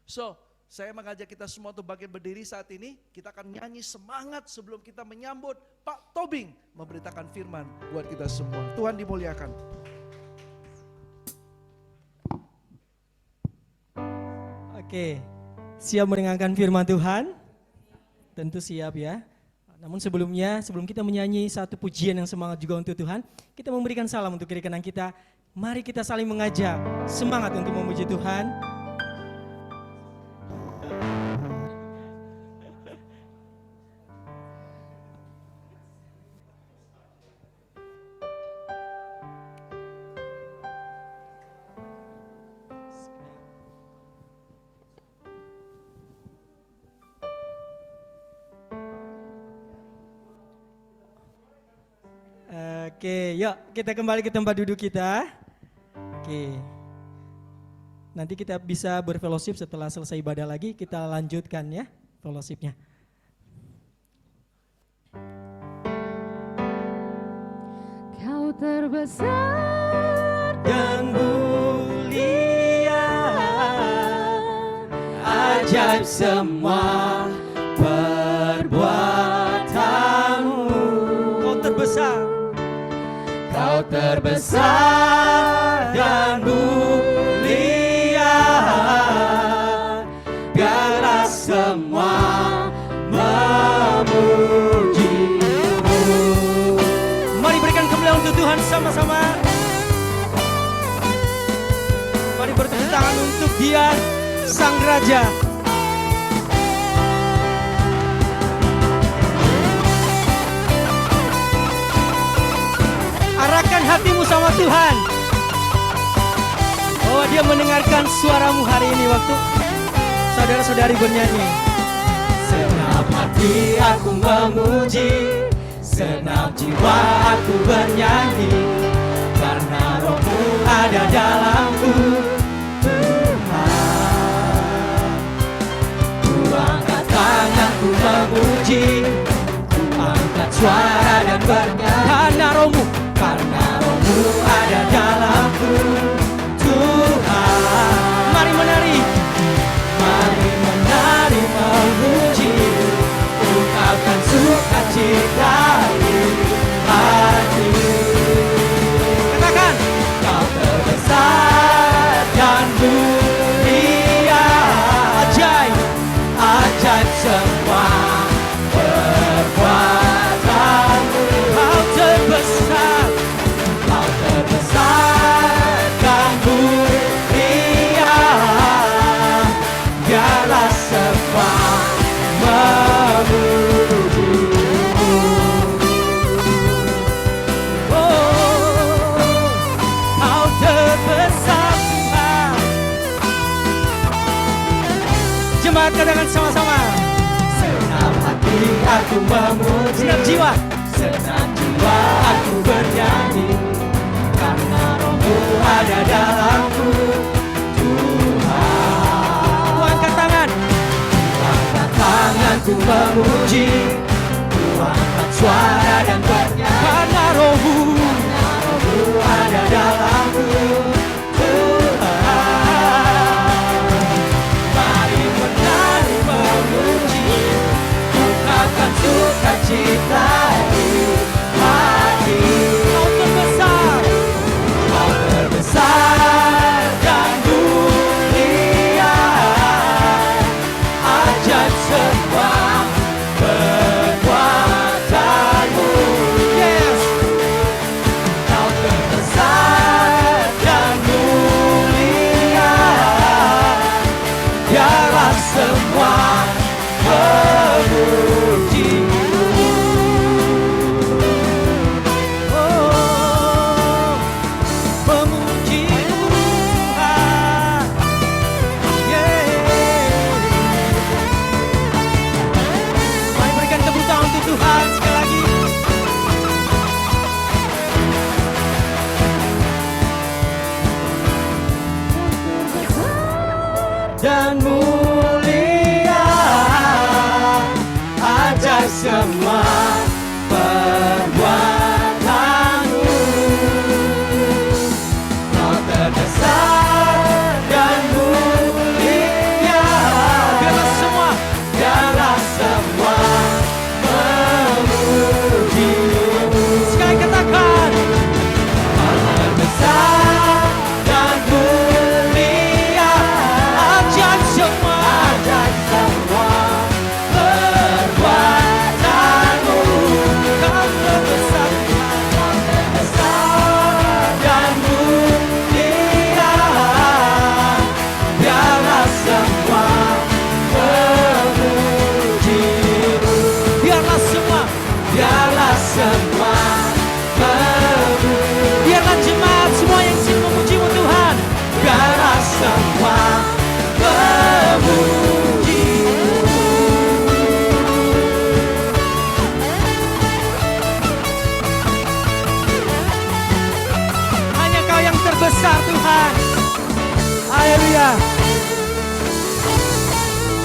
So, saya mengajak kita semua untuk bangkit berdiri saat ini. Kita akan nyanyi semangat sebelum kita menyambut Pak Tobing memberitakan firman buat kita semua. Tuhan dimuliakan. Oke, siap mendengarkan firman Tuhan? Tentu siap ya. Namun sebelum kita menyanyi satu pujian yang semangat juga untuk Tuhan, kita memberikan salam untuk kiri kanan kita. Mari kita saling mengajak semangat untuk memuji Tuhan. Oke, yuk kita kembali ke tempat duduk kita. Oke, nanti kita bisa berfellowship setelah selesai ibadah lagi, kita lanjutkan ya fellowshipnya. Kau terbesar Dan mulia, ajaib semua perbuatanmu. Kau terbesar. Kau terbesar dan mulia, biarlah semua memuji-Mu. Mari berikan kemuliaan untuk Tuhan sama-sama. Mari bertepuk tangan untuk Dia, Sang Raja. Arahkan hatimu sama Tuhan, bahwa Dia mendengarkan suaramu hari ini waktu saudara-saudari bernyanyi. Senap hati aku memuji, senap jiwa aku bernyanyi, karena Roh-Mu ada dalamku. Tuhan, ku angkat tanganku memuji, ku angkat suara dan bernyanyi, karena Roh-Mu ada dalamku. Tuhan, mari menari memuji, ungkapkan sukacita di hati. Katakan, Kau terbesar dan mulia, ajaib semua perbuatanmu. Kau terbesar dan mulia, biarlah semua memuji-Mu. Oh, Kau terbesar Tuhan. Jemaat katakan sama-sama. Senap hati aku memuji, senap jiwa aku bernyanyi, karena Roh-Mu ada dalamku. Tuhan, ku angkat tanganku memuji, ku angkat suara dan bernyanyi, karena Roh-Mu ada dalamku. Tuhan, mari menari memuji, ungkapkan sukacita di hati. Kau terbesar dan mulia, ajaib semua perbuatanmu. Yes. Kau terbesar dan mulia, biarlah semua memuji-Mu. Tuhan sekali lagi. Dan mulia, ajaib semua perbuatanmu. Kau terbesar dan mulia,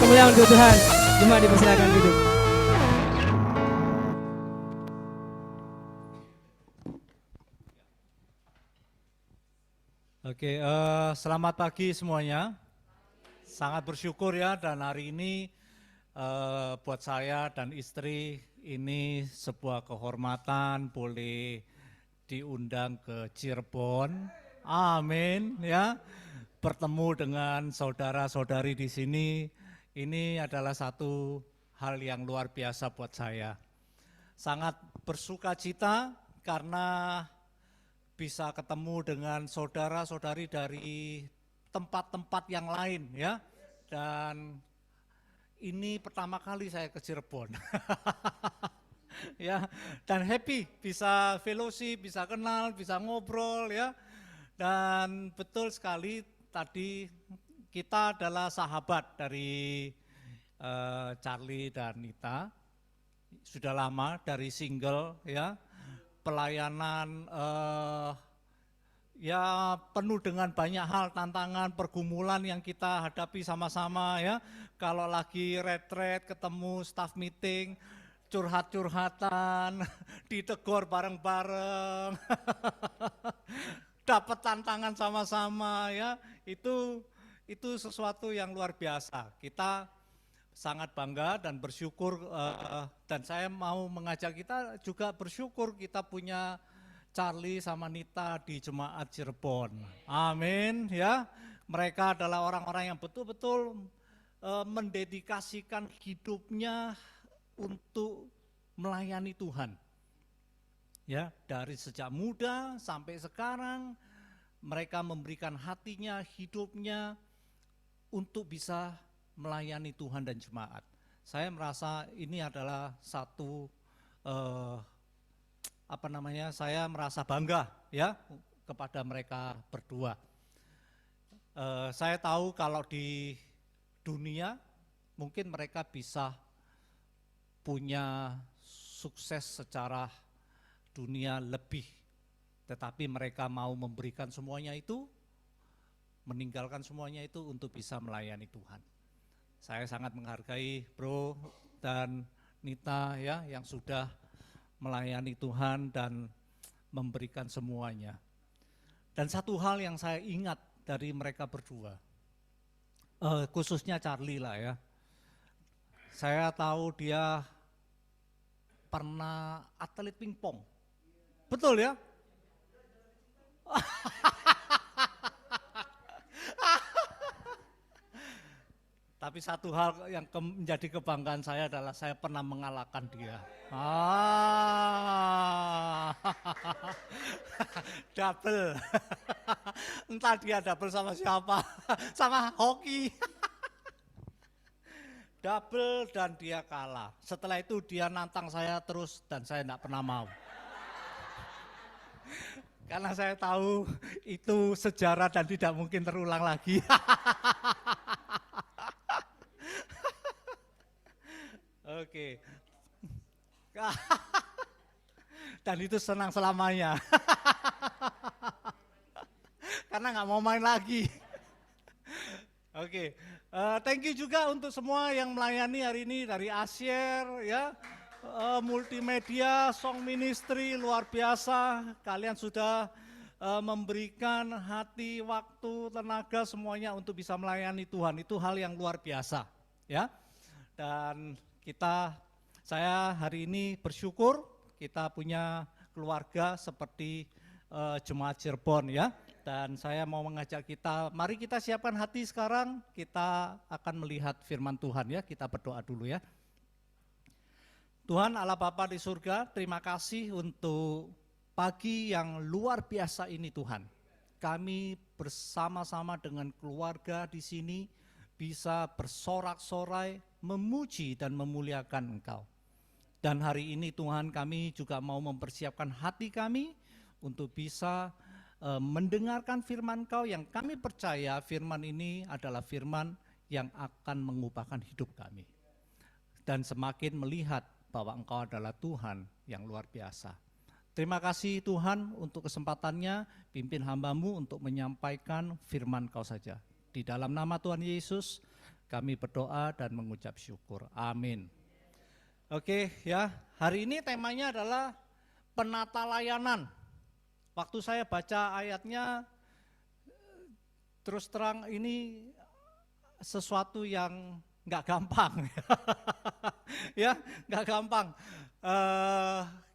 kemuliaan untuk Tuhan. Jemaat dipersilakan duduk. Oke, selamat pagi semuanya. Sangat bersyukur ya, dan hari ini buat saya dan istri ini sebuah kehormatan boleh diundang ke Cirebon. Amin ya. Bertemu dengan saudara-saudari di sini, ini adalah satu hal yang luar biasa buat saya. Sangat bersukacita karena bisa ketemu dengan saudara-saudari dari tempat-tempat yang lain ya. Dan ini pertama kali saya ke Cirebon. Ya, dan happy bisa fellowship, bisa kenal, bisa ngobrol ya. Dan betul sekali tadi kita adalah sahabat dari Charlie dan Nita. Sudah lama dari single ya. Pelayanan ya penuh dengan banyak hal, tantangan, pergumulan yang kita hadapi sama-sama ya. Kalau lagi retret, ketemu staff meeting, curhat-curhatan, ditegur bareng-bareng, dapat tantangan sama-sama ya. Itu sesuatu yang luar biasa. Kita sangat bangga dan bersyukur, dan saya mau mengajak kita juga bersyukur kita punya Charlie sama Nita di Jemaat Cirebon. Amin ya. Mereka adalah orang-orang yang betul-betul mendedikasikan hidupnya untuk melayani Tuhan. Ya, dari sejak muda sampai sekarang mereka memberikan hatinya, hidupnya untuk bisa melayani Tuhan dan jemaat. Saya merasa ini adalah satu saya merasa bangga ya kepada mereka berdua. Saya tahu kalau di dunia mungkin mereka bisa punya sukses secara dunia lebih, tetapi mereka mau memberikan semuanya itu, meninggalkan semuanya itu untuk bisa melayani Tuhan. Saya sangat menghargai Bro dan Nita ya yang sudah melayani Tuhan dan memberikan semuanya. Dan satu hal yang saya ingat dari mereka berdua, khususnya Charlie lah ya. Saya tahu dia pernah atlet pingpong. Betul ya? Tapi satu hal yang menjadi kebanggaan saya adalah saya pernah mengalahkan dia. Double. Entah dia double sama siapa, sama hoki. Double dan dia kalah. Setelah itu dia nantang saya terus dan saya tidak pernah mau. Karena saya tahu itu sejarah dan tidak mungkin terulang lagi. Oke. Dan itu senang selamanya. Karena nggak mau main lagi. Oke. Thank you juga untuk semua yang melayani hari ini dari Asyir ya. Multimedia, Song Ministry luar biasa. Kalian sudah memberikan hati, waktu, tenaga semuanya untuk bisa melayani Tuhan. Itu hal yang luar biasa ya. Dan saya hari ini bersyukur kita punya keluarga seperti Jemaat Cirebon ya. Dan saya mau mengajak kita, mari kita siapkan hati sekarang, kita akan melihat firman Tuhan ya. Kita berdoa dulu ya. Tuhan Allah Bapa di surga, terima kasih untuk pagi yang luar biasa ini Tuhan. Kami bersama-sama dengan keluarga di sini bisa bersorak-sorai, memuji dan memuliakan Engkau. Dan hari ini Tuhan kami juga mau mempersiapkan hati kami untuk bisa mendengarkan firman Engkau yang kami percaya firman ini adalah firman yang akan mengubahkan hidup kami. Dan semakin melihat bahwa Engkau adalah Tuhan yang luar biasa. Terima kasih Tuhan untuk kesempatannya, pimpin hamba-Mu untuk menyampaikan firman Engkau saja. Di dalam nama Tuhan Yesus, Kami berdoa dan mengucap syukur. Amin. Oke ya, hari ini temanya adalah penata layanan. Waktu saya baca ayatnya, terus terang ini sesuatu yang nggak gampang. Ya, nggak gampang.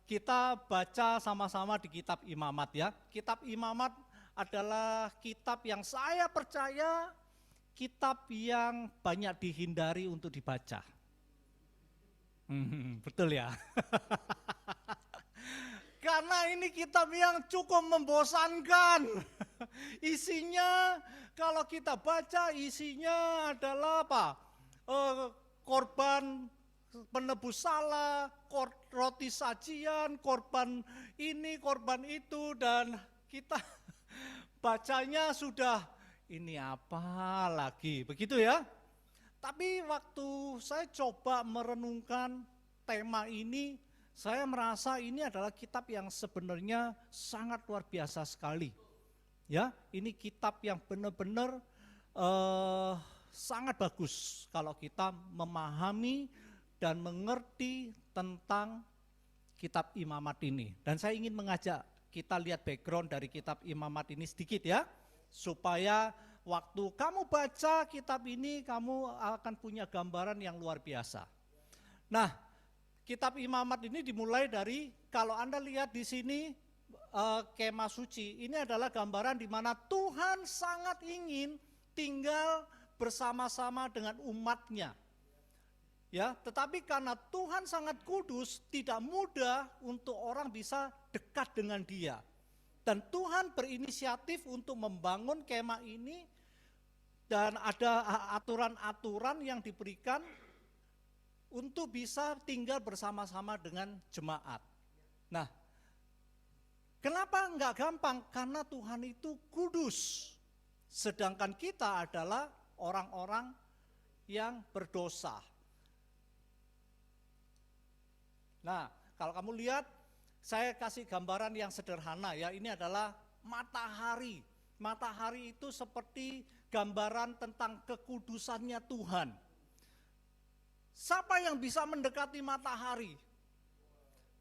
Kita baca sama-sama di kitab Imamat ya. Kitab Imamat adalah kitab yang saya percaya kitab yang banyak dihindari untuk dibaca. Betul ya. Karena ini kitab yang cukup membosankan. Isinya kalau kita baca isinya adalah apa? Korban penebus salah, roti sajian, korban ini, korban itu, dan kita bacanya sudah ini apa lagi, begitu ya. Tapi waktu saya coba merenungkan tema ini, saya merasa ini adalah kitab yang sebenarnya sangat luar biasa sekali. Ya, ini kitab yang benar-benar sangat bagus kalau kita memahami dan mengerti tentang kitab Imamat ini. Dan saya ingin mengajak kita lihat background dari kitab Imamat ini sedikit ya, supaya waktu kamu baca kitab ini kamu akan punya gambaran yang luar biasa. Nah, kitab Imamat ini dimulai dari, kalau Anda lihat di sini kemah suci, ini adalah gambaran di mana Tuhan sangat ingin tinggal bersama-sama dengan umatnya. Ya, tetapi karena Tuhan sangat kudus, tidak mudah untuk orang bisa dekat dengan Dia. Dan Tuhan berinisiatif untuk membangun kemah ini, dan ada aturan-aturan yang diberikan untuk bisa tinggal bersama-sama dengan jemaat. Nah, kenapa enggak gampang? Karena Tuhan itu kudus, sedangkan kita adalah orang-orang yang berdosa. Nah, kalau kamu lihat, saya kasih gambaran yang sederhana ya, ini adalah matahari. Matahari itu seperti gambaran tentang kekudusannya Tuhan. Siapa yang bisa mendekati matahari?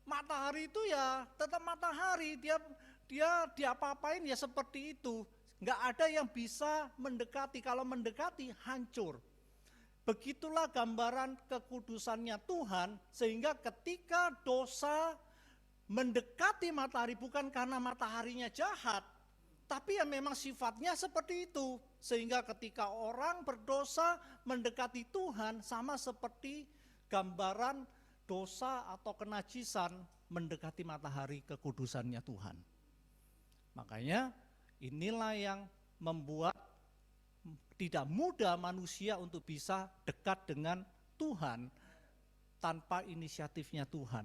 Matahari itu ya tetap matahari, dia diapa-apain ya seperti itu. Enggak ada yang bisa mendekati, kalau mendekati hancur. Begitulah gambaran kekudusannya Tuhan, sehingga ketika dosa mendekati matahari bukan karena mataharinya jahat, tapi ya memang sifatnya seperti itu. Sehingga ketika orang berdosa mendekati Tuhan, sama seperti gambaran dosa atau kenajisan mendekati matahari kekudusannya Tuhan. Makanya inilah yang membuat tidak mudah manusia untuk bisa dekat dengan Tuhan tanpa inisiatifnya Tuhan.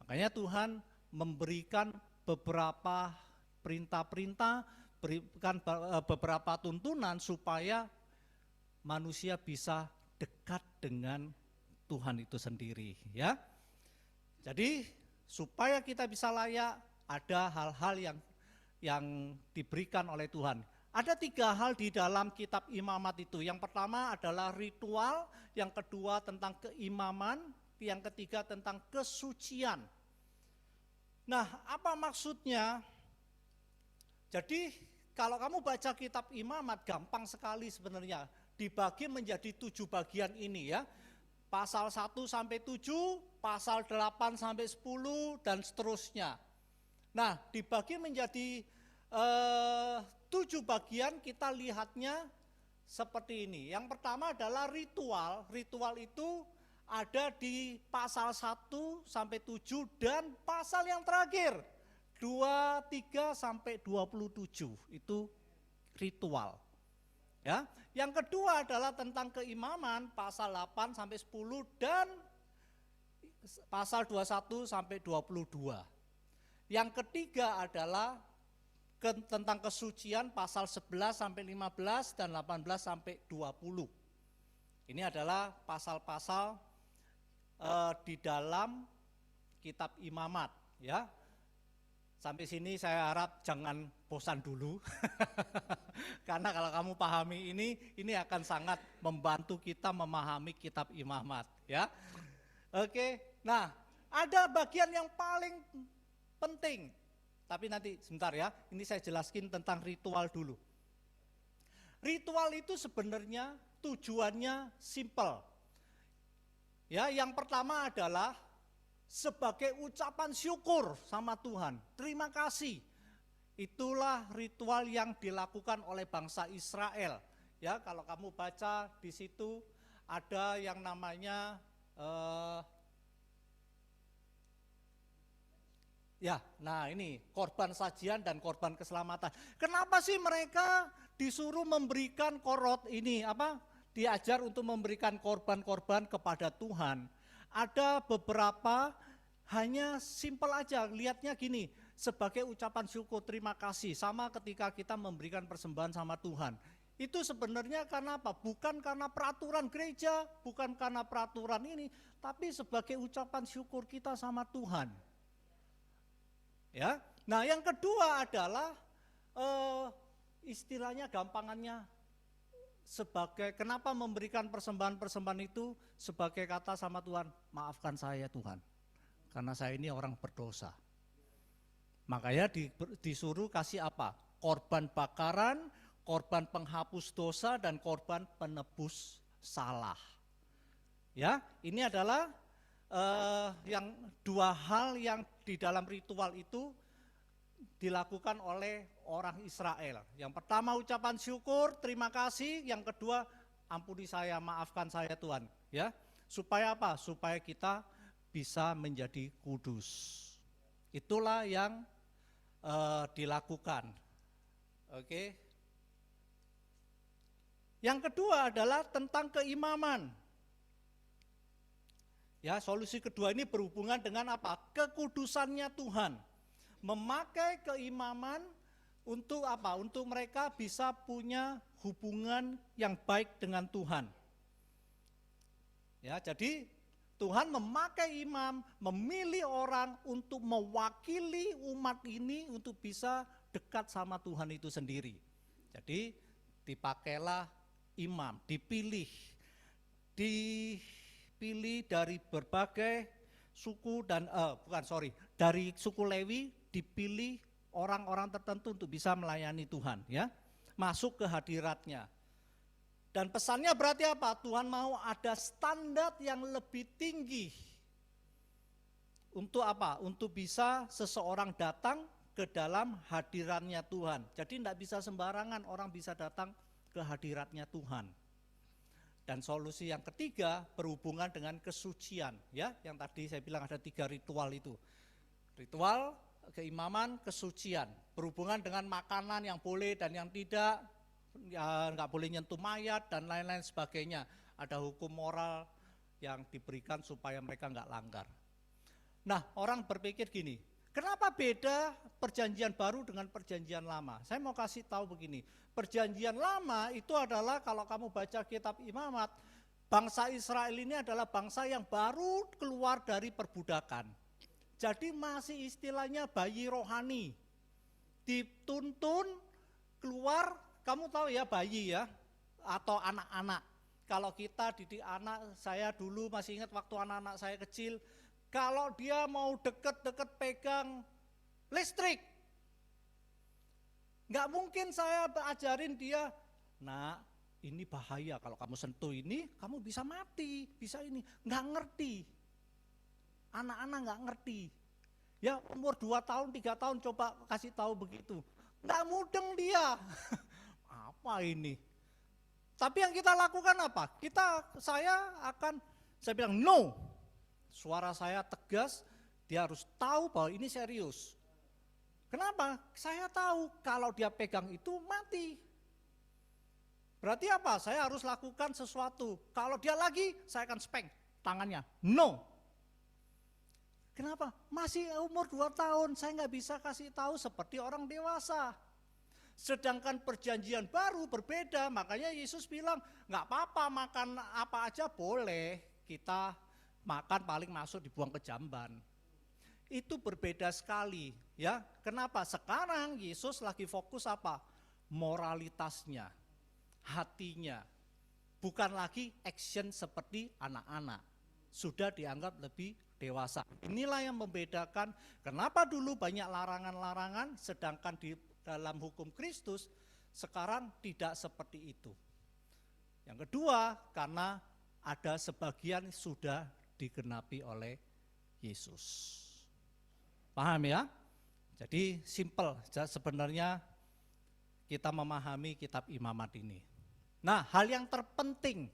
Makanya Tuhan memberikan beberapa perintah-perintah, berikan beberapa tuntunan supaya manusia bisa dekat dengan Tuhan itu sendiri, ya. Jadi supaya kita bisa layak, ada hal-hal yang diberikan oleh Tuhan. Ada 3 hal di dalam kitab Imamat itu. Yang pertama adalah ritual, yang kedua tentang keimaman, yang ketiga tentang kesucian. Nah, apa maksudnya? Jadi kalau kamu baca kitab Imamat gampang sekali sebenarnya. Dibagi menjadi 7 bagian ini ya. Pasal 1 sampai 7, pasal 8 sampai 10 dan seterusnya. Nah, dibagi menjadi 7 bagian, kita lihatnya seperti ini. Yang pertama adalah ritual. Ritual itu ada di pasal 1 sampai 7 dan pasal yang terakhir 23 sampai 27 itu ritual. Ya. Yang kedua adalah tentang keimaman, pasal 8 sampai 10 dan pasal 21 sampai 22. Yang ketiga adalah tentang kesucian, pasal 11 sampai 15 dan 18 sampai 20. Ini adalah pasal-pasal di dalam kitab Imamat, ya. Sampai sini saya harap jangan bosan dulu. Karena kalau kamu pahami ini akan sangat membantu kita memahami kitab Imamat, ya. Oke. Nah, ada bagian yang paling penting. Tapi nanti sebentar ya, ini saya jelaskan tentang ritual dulu. Ritual itu sebenarnya tujuannya simple. Ya, yang pertama adalah sebagai ucapan syukur sama Tuhan. Terima kasih. Itulah ritual yang dilakukan oleh bangsa Israel. Ya, kalau kamu baca di situ ada yang namanya nah ini korban sajian dan korban keselamatan. Kenapa sih mereka disuruh memberikan diajar untuk memberikan korban-korban kepada Tuhan? Ada beberapa hanya simpel aja, lihatnya gini, sebagai ucapan syukur terima kasih, sama ketika kita memberikan persembahan sama Tuhan. Itu sebenarnya karena apa? Bukan karena peraturan gereja, bukan karena peraturan ini, tapi sebagai ucapan syukur kita sama Tuhan. Ya, nah yang kedua adalah istilahnya gampangannya sebagai kenapa memberikan persembahan-persembahan itu sebagai kata sama Tuhan, maafkan saya Tuhan, karena saya ini orang berdosa. Makanya disuruh kasih apa? Korban bakaran, korban penghapus dosa, dan korban penebus salah. Ya, ini adalah yang dua hal yang di dalam ritual itu dilakukan oleh orang Israel. Yang pertama ucapan syukur, terima kasih. Yang kedua, ampuni saya, maafkan saya Tuhan. Ya, supaya apa? Supaya kita bisa menjadi kudus. Itulah yang dilakukan. Oke. Yang kedua adalah tentang keimaman. Ya, solusi kedua ini berhubungan dengan apa? Kekudusannya Tuhan. Memakai keimaman untuk apa? Untuk mereka bisa punya hubungan yang baik dengan Tuhan. Ya, jadi Tuhan memakai imam, memilih orang untuk mewakili umat ini untuk bisa dekat sama Tuhan itu sendiri. Jadi dipakailah imam, dipilih dari berbagai suku dan dari suku Lewi dipilih orang-orang tertentu untuk bisa melayani Tuhan, ya, masuk ke hadiratnya. Dan pesannya berarti apa? Tuhan mau ada standar yang lebih tinggi untuk apa? Untuk bisa seseorang datang ke dalam hadiratnya Tuhan. Jadi tidak bisa sembarangan orang bisa datang ke hadiratnya Tuhan. Dan solusi yang ketiga berhubungan dengan kesucian, ya, yang tadi saya bilang ada 3 ritual itu. Ritual, keimaman, kesucian, berhubungan dengan makanan yang boleh dan yang tidak, ya, nggak boleh nyentuh mayat dan lain-lain sebagainya. Ada hukum moral yang diberikan supaya mereka nggak langgar. Nah, orang berpikir gini, kenapa beda perjanjian baru dengan perjanjian lama? Saya mau kasih tahu begini, perjanjian lama itu adalah kalau kamu baca kitab Imamat, bangsa Israel ini adalah bangsa yang baru keluar dari perbudakan. Jadi masih istilahnya bayi rohani, dituntun keluar, kamu tahu ya bayi ya, atau anak-anak. Kalau kita didik anak, saya dulu masih ingat waktu anak-anak saya kecil, kalau dia mau deket-deket pegang listrik, nggak mungkin saya ajarin dia, nah ini bahaya kalau kamu sentuh ini, kamu bisa mati, bisa ini, nggak ngerti. Anak-anak nggak ngerti. Ya umur 2 tahun, 3 tahun coba kasih tahu begitu. Nggak mudeng dia. Apa ini? Tapi yang kita lakukan apa? Saya bilang no. Suara saya tegas, dia harus tahu bahwa ini serius. Kenapa? Saya tahu kalau dia pegang itu mati. Berarti apa? Saya harus lakukan sesuatu. Kalau dia lagi, saya akan spank tangannya. No. Kenapa? Masih umur 2 tahun, saya nggak bisa kasih tahu seperti orang dewasa. Sedangkan perjanjian baru berbeda, makanya Yesus bilang, nggak apa-apa makan apa aja boleh, kita makan paling masuk dibuang ke jamban. itu berbeda sekali, ya. Kenapa? Sekarang Yesus lagi fokus apa? Moralitasnya, hatinya. Bukan lagi action seperti anak-anak. Sudah dianggap lebih dewasa. Inilah yang membedakan kenapa dulu banyak larangan-larangan, sedangkan di dalam hukum Kristus sekarang tidak seperti itu. Yang kedua, karena ada sebagian sudah digenapi oleh Yesus. Paham ya? Jadi simple, sebenarnya kita memahami kitab Imamat ini. Nah, hal yang terpenting,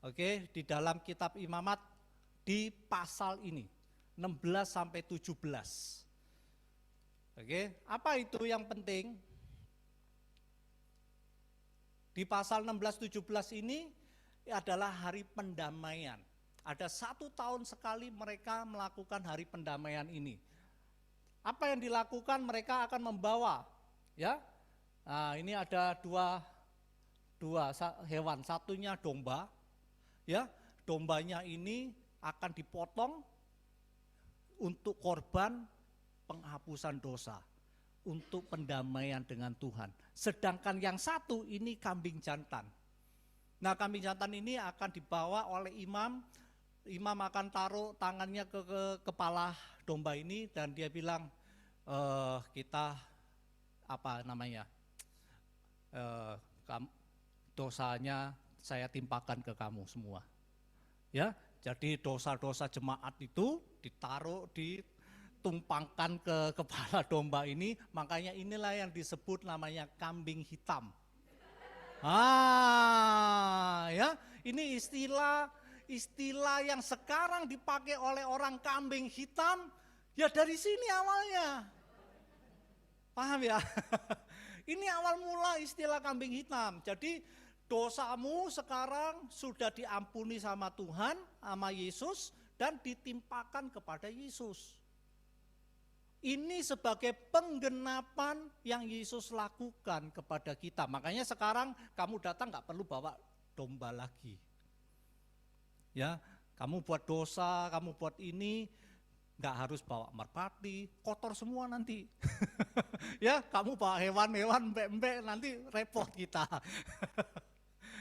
oke, di dalam kitab Imamat di pasal ini 16 sampai 17. Oke, apa itu yang penting? Di pasal 16-17 ini adalah hari pendamaian. Ada 1 tahun sekali mereka melakukan hari pendamaian ini. Apa yang dilakukan? Mereka akan membawa, ya. Nah, ini ada dua hewan, satunya domba, ya. Dombanya ini akan dipotong untuk korban penghapusan dosa, untuk pendamaian dengan Tuhan. Sedangkan yang satu ini kambing jantan. Nah, kambing jantan ini akan dibawa oleh imam. Imam akan taruh tangannya ke kepala domba ini dan dia bilang, kita dosanya saya timpakan ke kamu semua. Ya, jadi dosa-dosa jemaat itu ditaruh, ditumpangkan ke kepala domba ini, makanya inilah yang disebut namanya kambing hitam. Ya, ini istilah yang sekarang dipakai oleh orang kambing hitam, ya dari sini awalnya. Paham ya? Ini awal mula istilah kambing hitam. Jadi dosamu sekarang sudah diampuni sama Tuhan, sama Yesus, dan ditimpakan kepada Yesus. Ini sebagai penggenapan yang Yesus lakukan kepada kita. Makanya sekarang kamu datang gak perlu bawa domba lagi. Ya, kamu buat dosa, kamu buat ini, nggak harus bawa merpati, kotor semua nanti. Ya, kamu bawa hewan-hewan mbek-mbek nanti repot kita.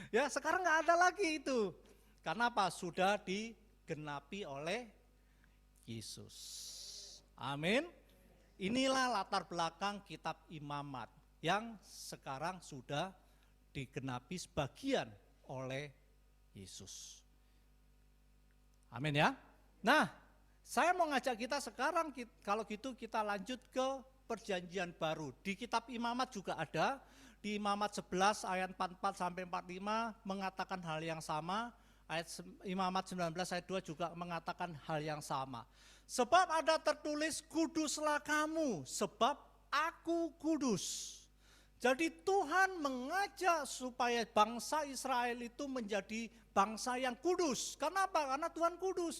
Ya, sekarang nggak ada lagi itu. Karena apa? Sudah digenapi oleh Yesus. Amin. Inilah latar belakang kitab Imamat yang sekarang sudah digenapi sebagian oleh Yesus. Amin ya. Nah, saya mau ngajak kita sekarang, kalau gitu kita lanjut ke perjanjian baru. Di kitab Imamat juga ada, di Imamat 11 ayat 44 sampai 45 mengatakan hal yang sama, Imamat 19 ayat 2 juga mengatakan hal yang sama. Sebab ada tertulis, kuduslah kamu, sebab aku kudus. Jadi Tuhan mengajak supaya bangsa Israel itu menjadi bangsa yang kudus. Kenapa? Karena Tuhan kudus.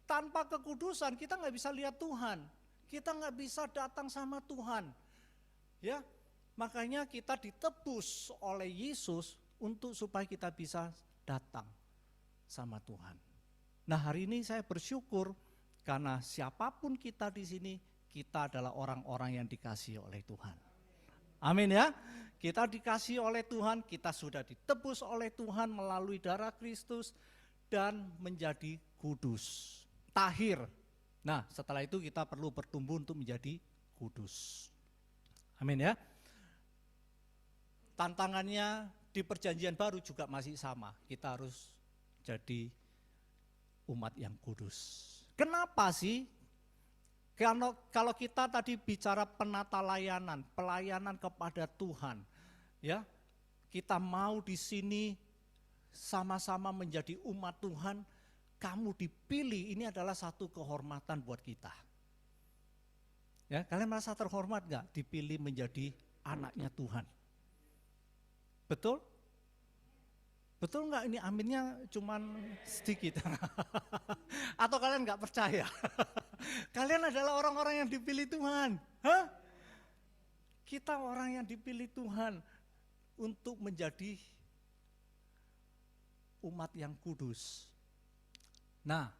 Tanpa kekudusan kita nggak bisa lihat Tuhan. Kita nggak bisa datang sama Tuhan. Ya, makanya kita ditebus oleh Yesus untuk supaya kita bisa datang sama Tuhan. Nah, hari ini saya bersyukur karena siapapun kita di sini, kita adalah orang-orang yang dikasihi oleh Tuhan. Amin ya. Kita dikasih oleh Tuhan, kita sudah ditebus oleh Tuhan melalui darah Kristus dan menjadi kudus, tahir. Nah, setelah itu kita perlu bertumbuh untuk menjadi kudus. Amin ya. Tantangannya di perjanjian baru juga masih sama. Kita harus jadi umat yang kudus. Kenapa sih? Kalau kita tadi bicara penata layanan, pelayanan kepada Tuhan, ya, kita mau di sini sama-sama menjadi umat Tuhan, kamu dipilih, ini adalah satu kehormatan buat kita. Ya, kalian merasa terhormat nggak dipilih menjadi anaknya Tuhan? Betul? Betul nggak ini aminnya cuman sedikit? Atau kalian nggak percaya? Kalian adalah orang-orang yang dipilih Tuhan. Hah? Kita orang yang dipilih Tuhan untuk menjadi umat yang kudus. Nah,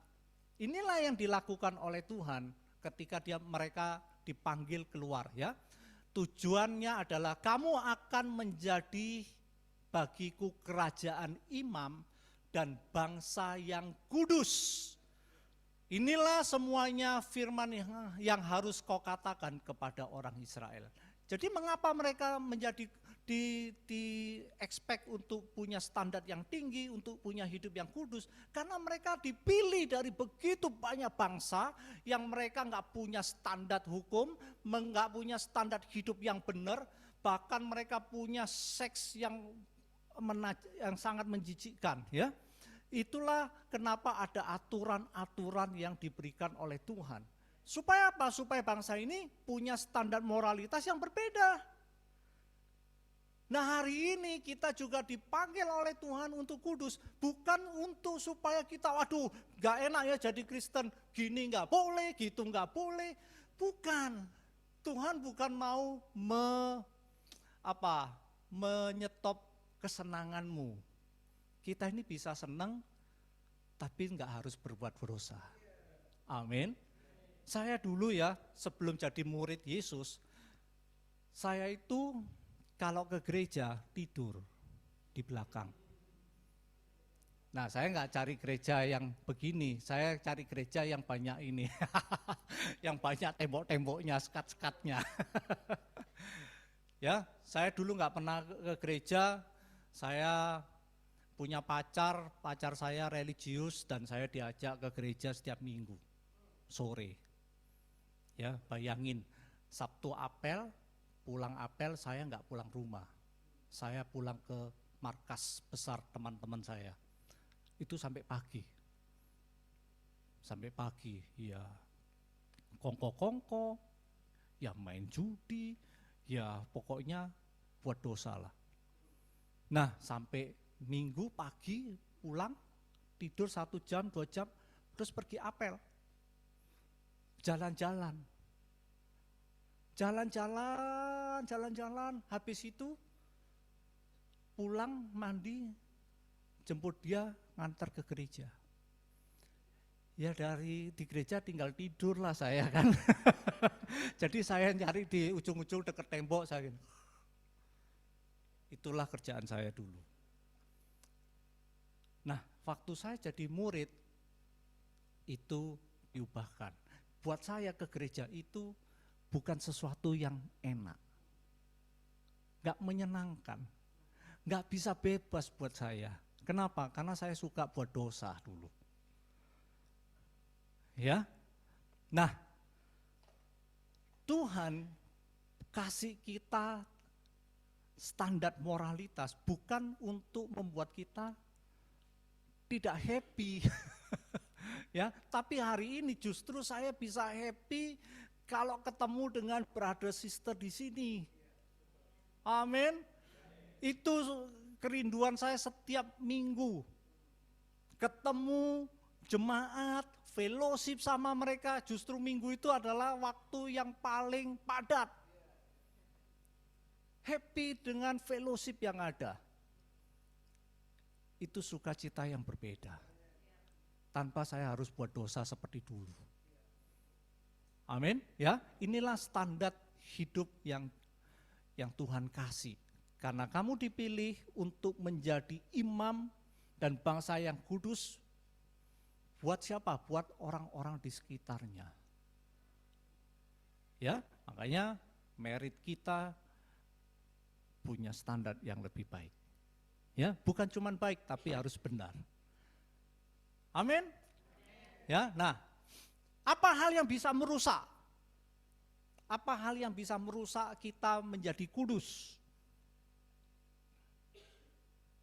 inilah yang dilakukan oleh Tuhan ketika mereka dipanggil keluar ya. Tujuannya adalah kamu akan menjadi bagiku kerajaan imam dan bangsa yang kudus. Inilah semuanya firman yang harus kau katakan kepada orang Israel. Jadi mengapa mereka menjadi di expect untuk punya standar yang tinggi, untuk punya hidup yang kudus? Karena mereka dipilih dari begitu banyak bangsa yang mereka nggak punya standar hukum, nggak punya standar hidup yang benar, bahkan mereka punya seks yang sangat menjijikkan ya. Itulah kenapa ada aturan-aturan yang diberikan oleh Tuhan. Supaya apa? Supaya bangsa ini punya standar moralitas yang berbeda. Nah hari ini kita juga dipanggil oleh Tuhan untuk kudus. Bukan untuk supaya kita, waduh gak enak ya jadi Kristen. Gini gak boleh, gitu gak boleh. Bukan. Tuhan bukan mau menyetop kesenanganmu. Kita ini bisa senang, tapi enggak harus berbuat dosa. Amin. Saya dulu ya, sebelum jadi murid Yesus, saya itu kalau ke gereja tidur di belakang. Nah saya enggak cari gereja yang begini, saya cari gereja yang banyak ini. Yang banyak tembok-temboknya, sekat-sekatnya. Ya, saya dulu enggak pernah ke gereja, saya punya pacar saya religius dan saya diajak ke gereja setiap minggu sore. Ya, bayangin Sabtu apel, pulang apel saya enggak pulang rumah. Saya pulang ke markas besar teman-teman saya. Itu sampai pagi. Sampai pagi, ya kongko-kongko, ya main judi, ya pokoknya buat dosa lah. Nah, sampai Minggu pagi pulang, tidur 1 jam, 2 jam, terus pergi apel. Jalan-jalan. Jalan-jalan, habis itu pulang, mandi, jemput dia, ngantar ke gereja. Ya di gereja tinggal tidur lah saya kan. Jadi saya nyari di ujung-ujung dekat tembok saya. Itulah kerjaan saya dulu. Nah, waktu saya jadi murid, itu diubahkan. Buat saya ke gereja itu bukan sesuatu yang enak. Gak menyenangkan. Gak bisa bebas buat saya. Kenapa? Karena saya suka buat dosa dulu. Ya. Nah, Tuhan kasih kita standar moralitas bukan untuk membuat kita tidak happy. Ya, tapi hari ini justru saya bisa happy kalau ketemu dengan brother sister di sini. Amin. Itu kerinduan saya setiap minggu. Ketemu jemaat, fellowship sama mereka, justru minggu itu adalah waktu yang paling padat. Happy dengan fellowship yang ada. Itu sukacita yang berbeda. Tanpa saya harus buat dosa seperti dulu. Amin. Ya, inilah standar hidup yang Tuhan kasih. Karena kamu dipilih untuk menjadi imam dan bangsa yang kudus. Buat siapa? Buat orang-orang di sekitarnya. Ya, makanya merit kita punya standar yang lebih baik. Ya, bukan cuma baik tapi harus benar. Amin. Ya, nah, apa hal yang bisa merusak? Apa hal yang bisa merusak kita menjadi kudus?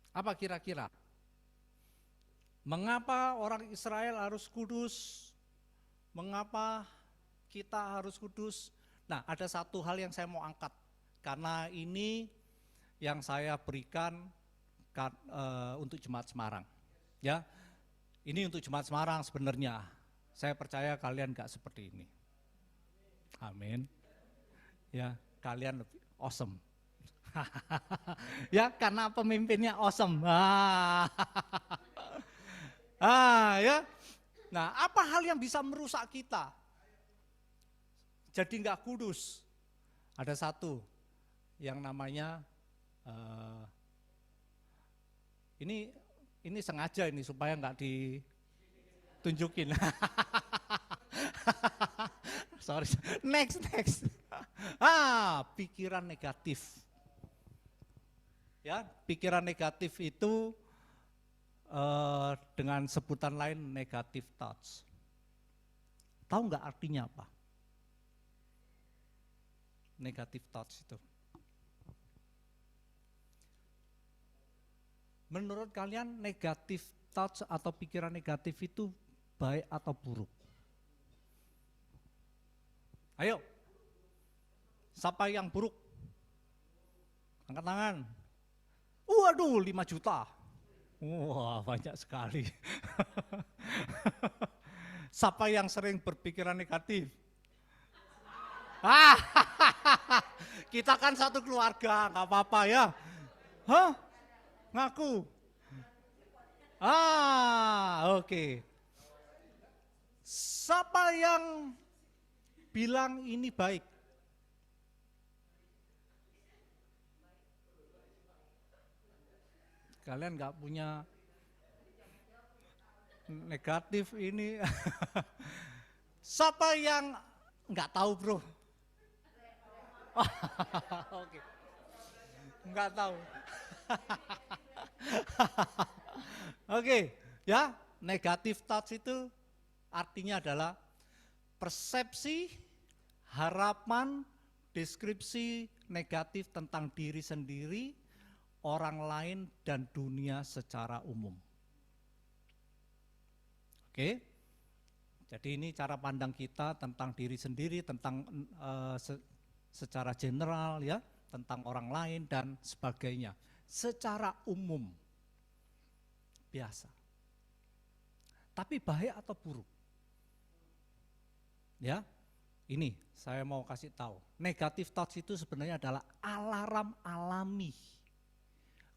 Apa kira-kira? Mengapa orang Israel harus kudus? Mengapa kita harus kudus? Nah, ada satu hal yang saya mau angkat. Karena ini yang saya berikan untuk Jemaat Semarang. Ya, ini untuk Jemaat Semarang sebenarnya. Saya percaya kalian gak seperti ini. Amin. Ya, kalian lebih awesome. Ya, karena pemimpinnya awesome. Ya. Nah, apa hal yang bisa merusak kita? jadi nggak kudus. Ada satu yang namanya ini sengaja ini supaya nggak ditunjukin. Sorry. Next. Pikiran negatif. Ya, pikiran negatif itu dengan sebutan lain negative thoughts. Tahu nggak artinya apa? Negative thoughts itu. Menurut kalian negative thoughts atau pikiran negatif itu baik atau buruk? Ayo, siapa yang buruk? Angkat tangan. Waduh, 5 juta. Wah, banyak sekali. Siapa yang sering berpikiran negatif? Kita kan satu keluarga, nggak apa-apa ya. Hah? Ngaku? Oke. Siapa yang bilang ini baik? Kalian nggak punya negatif ini. Siapa yang nggak tahu bro? Oke, nggak tahu. Oke, ya, negative thoughts itu artinya adalah persepsi, harapan, deskripsi negatif tentang diri sendiri, orang lain, dan dunia secara umum. Oke, jadi ini cara pandang kita tentang diri sendiri, tentang secara general ya, tentang orang lain dan sebagainya. Secara umum, biasa. Tapi baik atau buruk? Ya, ini saya mau kasih tahu. Negative thoughts itu sebenarnya adalah alarm alami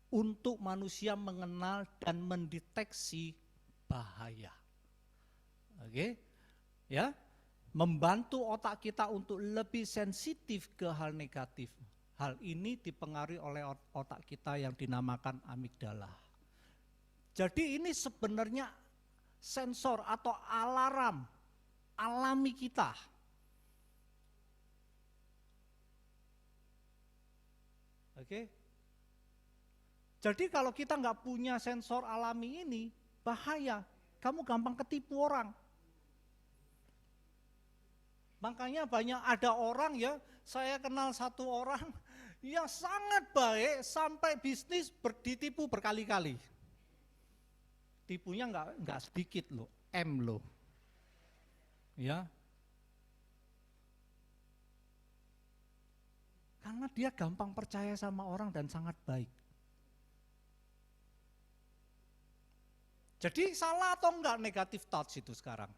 untuk manusia mengenal dan mendeteksi bahaya. Oke, ya, membantu otak kita untuk lebih sensitif ke hal negatif. Hal ini dipengaruhi oleh otak kita yang dinamakan amigdala. Jadi ini sebenarnya sensor atau alarm alami kita. Oke. Jadi kalau kita nggak punya sensor alami ini, bahaya. Kamu gampang ketipu orang. Makanya banyak ada orang ya, saya kenal satu orang yang sangat baik sampai bisnis ditipu berkali-kali. Tipunya nggak sedikit loh, M loh. Ya. Karena dia gampang percaya sama orang dan sangat baik. Jadi salah atau enggak negative thoughts itu sekarang?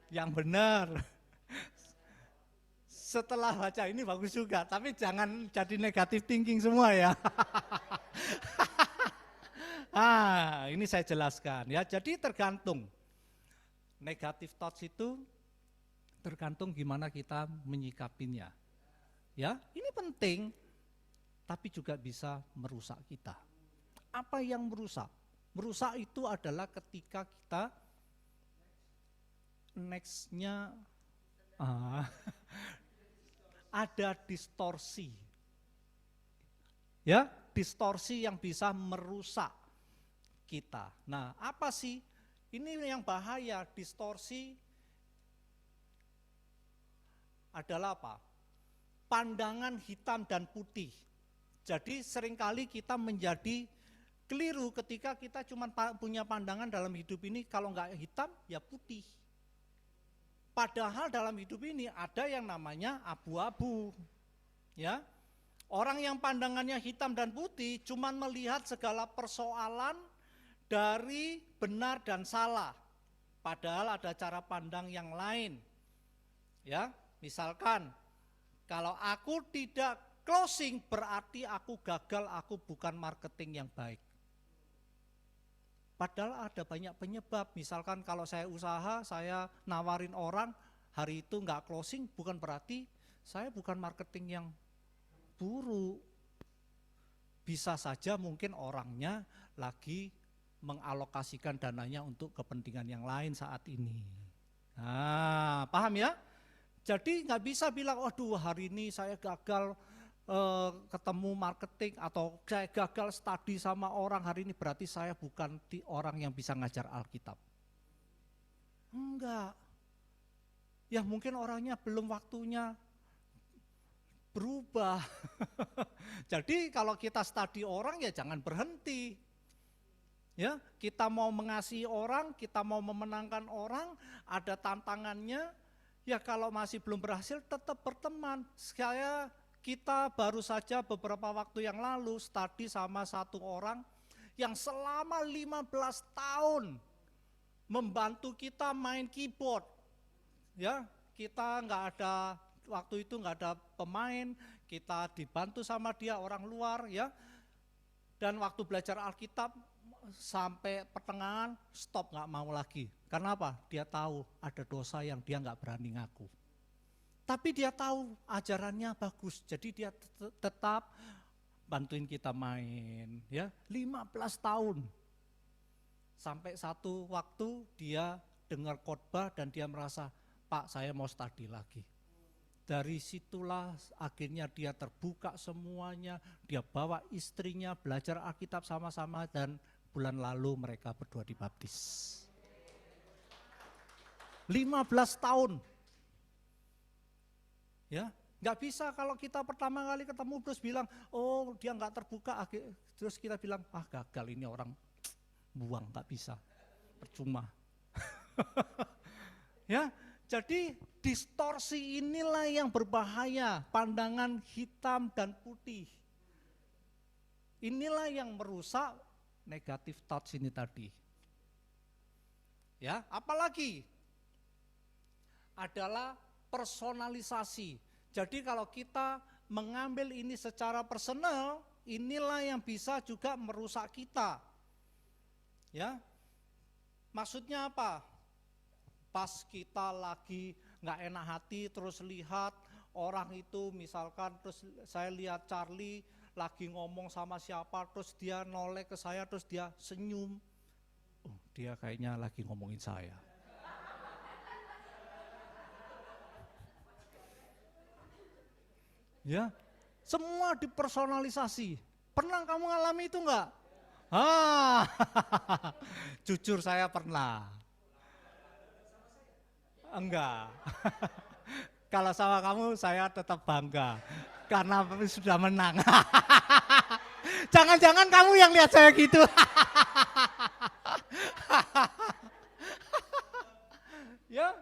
Yang benar. Setelah baca ini bagus juga, tapi jangan jadi negative thinking semua ya. Ini saya jelaskan ya. Jadi tergantung. Negative thoughts itu tergantung gimana kita menyikapinya. Ya, ini penting, tapi juga bisa merusak kita. Apa yang merusak? Merusak itu adalah ketika kita next-nya ada distorsi. Ya, distorsi yang bisa merusak kita. Nah, apa sih? Ini yang bahaya, distorsi adalah apa? Pandangan hitam dan putih. Jadi seringkali kita menjadi keliru ketika kita cuma punya pandangan dalam hidup ini, kalau enggak hitam ya putih. Padahal dalam hidup ini ada yang namanya abu-abu. Ya. Orang yang pandangannya hitam dan putih cuma melihat segala persoalan dari benar dan salah. Padahal ada cara pandang yang lain. Ya, misalkan kalau aku tidak closing berarti aku gagal, aku bukan marketing yang baik. Padahal ada banyak penyebab. Misalkan kalau saya usaha, saya nawarin orang, hari itu nggak closing, bukan berarti saya bukan marketing yang buruk. Bisa saja mungkin orangnya lagi mengalokasikan dananya untuk kepentingan yang lain saat ini. Nah, paham ya? Jadi nggak bisa bilang, waduh hari ini saya gagal ketemu marketing atau saya gagal studi sama orang hari ini, berarti saya bukan orang yang bisa ngajar Alkitab. Enggak. Ya mungkin orangnya belum waktunya berubah. Jadi kalau kita studi orang ya jangan berhenti. Ya, kita mau mengasihi orang, kita mau memenangkan orang, ada tantangannya. Ya kalau masih belum berhasil tetap berteman. Kita baru saja beberapa waktu yang lalu studi sama satu orang yang selama 15 tahun membantu kita main keyboard. Ya, kita nggak ada, waktu itu nggak ada pemain, kita dibantu sama dia orang luar ya. Dan waktu belajar Alkitab sampai pertengahan stop, nggak mau lagi. Karena apa? Dia tahu ada dosa yang dia nggak berani ngaku. Tapi dia tahu ajarannya bagus, jadi dia tetap bantuin kita main ya 15 tahun. Sampai satu waktu dia dengar khotbah dan dia merasa, Pak saya mau studi lagi. Dari situlah akhirnya dia terbuka semuanya, dia bawa istrinya belajar Alkitab sama-sama dan bulan lalu mereka berdua dibaptis. 15 tahun. Ya, nggak bisa kalau kita pertama kali ketemu terus bilang, oh dia nggak terbuka, terus kita bilang, gagal ini orang, buang, nggak bisa, percuma. Ya, jadi distorsi inilah yang berbahaya, pandangan hitam dan putih. Inilah yang merusak negatif thoughts ini tadi. Ya, apalagi adalah personalisasi. Jadi kalau kita mengambil ini secara personal, inilah yang bisa juga merusak kita. Ya. Maksudnya apa? Pas kita lagi nggak enak hati terus lihat orang itu, misalkan terus saya lihat Charlie lagi ngomong sama siapa, terus dia noleh ke saya, terus dia senyum. Oh, dia kayaknya lagi ngomongin saya. Ya, semua dipersonalisasi. Pernah kamu ngalami itu enggak? Jujur saya pernah. Enggak. Kalau sama kamu saya tetap bangga karena sudah menang. Jangan-jangan kamu yang lihat saya gitu. Ya,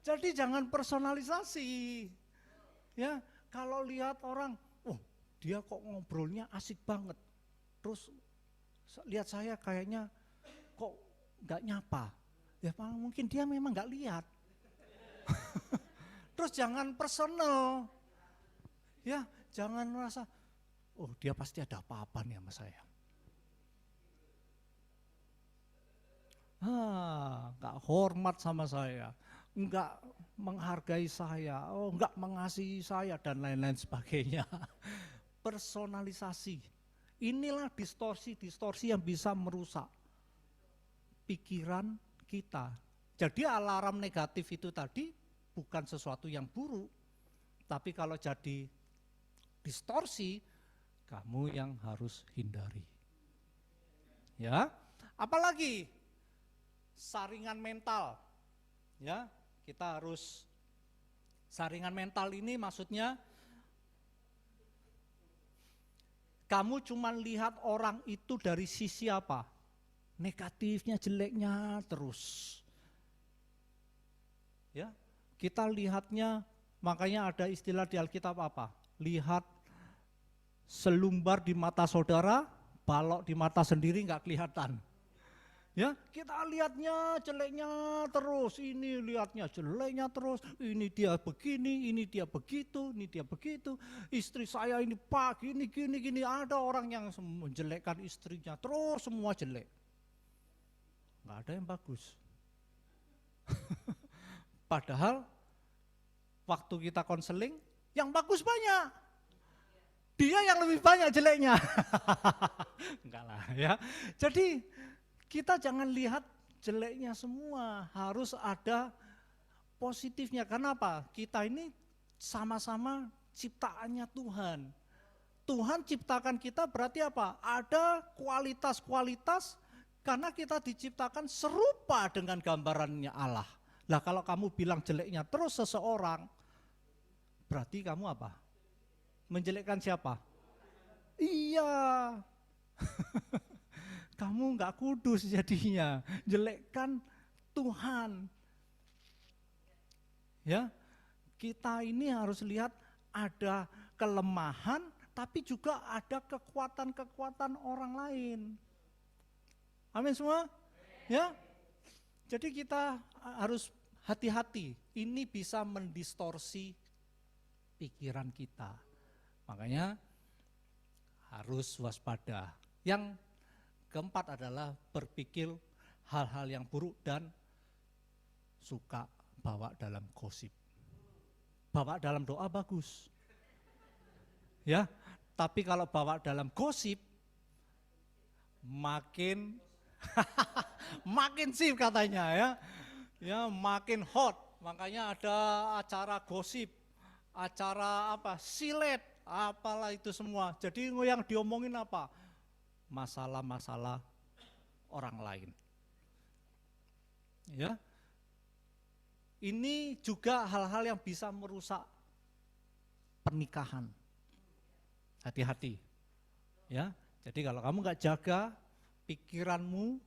jadi jangan personalisasi. Ya. Kalau lihat orang, oh dia kok ngobrolnya asik banget. Terus lihat saya kayaknya kok nggak nyapa. Ya mungkin dia memang nggak lihat. Terus jangan personal. Ya jangan merasa, oh dia pasti ada apa-apa nih sama saya. Nggak hormat sama saya. Enggak menghargai saya, enggak mengasihi saya dan lain-lain sebagainya. Personalisasi. Inilah distorsi-distorsi yang bisa merusak pikiran kita. Jadi alarm negatif itu tadi bukan sesuatu yang buruk, tapi kalau jadi distorsi, kamu yang harus hindari. Ya, apalagi saringan mental. Ya, kita harus, saringan mental ini maksudnya kamu cuma lihat orang itu dari sisi apa? Negatifnya, jeleknya terus. Ya, kita lihatnya, makanya ada istilah di Alkitab apa? Lihat selumbar di mata saudara, balok di mata sendiri nggak kelihatan. Ya, kita lihatnya jeleknya terus, ini lihatnya jeleknya terus, ini dia begini, ini dia begitu, ini dia begitu, istri saya ini pagi, ini gini, ada orang yang menjelekkan istrinya, terus semua jelek. nggak ada yang bagus. Padahal waktu kita konseling, yang bagus banyak. Dia yang lebih banyak jeleknya. Enggak lah ya. Jadi kita jangan lihat jeleknya semua, harus ada positifnya. Kenapa? Kita ini sama-sama ciptaannya Tuhan. Tuhan ciptakan kita berarti apa? Ada kualitas-kualitas karena kita diciptakan serupa dengan gambarannya Allah. Lah kalau kamu bilang jeleknya terus seseorang, berarti kamu apa? Menjelekkan siapa? Iya. Kamu enggak kudus jadinya, jelekkan Tuhan. Ya, kita ini harus lihat ada kelemahan, tapi juga ada kekuatan-kekuatan orang lain. Amin semua? Ya. Jadi kita harus hati-hati, ini bisa mendistorsi pikiran kita. Makanya harus waspada. Yang keempat adalah berpikir hal-hal yang buruk dan suka bawa dalam gosip. Bawa dalam doa bagus. Ya, tapi kalau bawa dalam gosip makin makin sip katanya ya. Ya, makin hot. Makanya ada acara gosip, acara apa? Silet, apalah itu semua. Jadi yang diomongin apa? Masalah-masalah orang lain. Ya. Ini juga hal-hal yang bisa merusak pernikahan. Hati-hati. Ya. Jadi kalau kamu nggak jaga pikiranmu,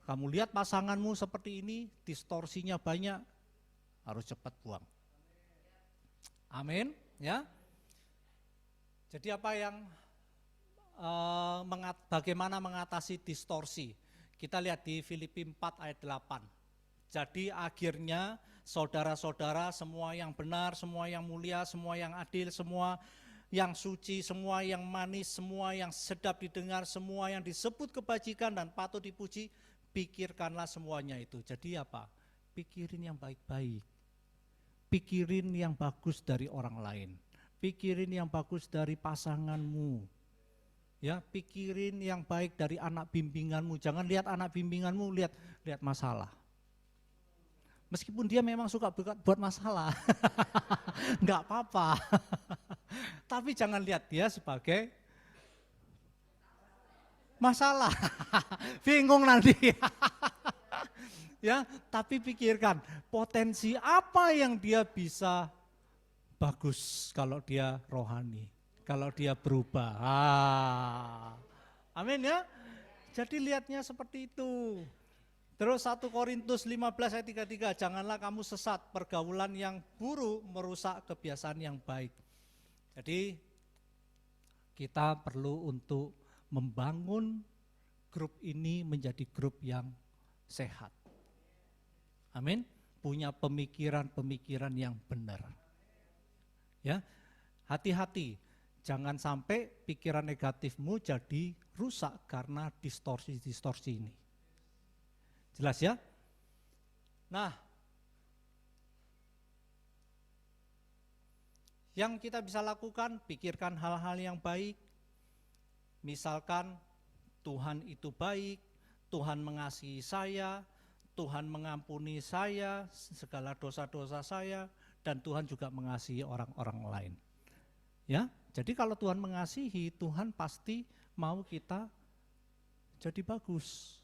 kamu lihat pasanganmu seperti ini, distorsinya banyak, harus cepat buang. Amin, ya. Jadi apa yang bagaimana mengatasi distorsi? Kita lihat di Filipi 4 ayat 8. Jadi akhirnya saudara-saudara, semua yang benar, semua yang mulia, semua yang adil, semua yang suci, semua yang manis, semua yang sedap didengar, semua yang disebut kebajikan dan patut dipuji, pikirkanlah semuanya itu. Jadi apa? Pikirin yang baik-baik. Pikirin yang bagus dari orang lain. Pikirin yang bagus dari pasanganmu. Ya, pikirin yang baik dari anak bimbinganmu. Jangan lihat anak bimbinganmu, lihat masalah. Meskipun dia memang suka buat masalah. Enggak apa-apa. Tapi jangan lihat dia sebagai masalah. Bingung nanti. Ya, tapi pikirkan potensi apa yang dia bisa bagus kalau dia rohani, kalau dia berubah. Amin ya. Jadi lihatnya seperti itu. Terus 1 Korintus 15 ayat 33, janganlah kamu sesat, pergaulan yang buruk merusak kebiasaan yang baik. Jadi kita perlu untuk membangun grup ini menjadi grup yang sehat. Amin. Punya pemikiran-pemikiran yang benar. Ya, hati-hati. Jangan sampai pikiran negatifmu jadi rusak karena distorsi-distorsi ini. Jelas ya? Nah, yang kita bisa lakukan, pikirkan hal-hal yang baik. Misalkan Tuhan itu baik, Tuhan mengasihi saya, Tuhan mengampuni saya, segala dosa-dosa saya, dan Tuhan juga mengasihi orang-orang lain. Ya, jadi kalau Tuhan mengasihi, Tuhan pasti mau kita jadi bagus.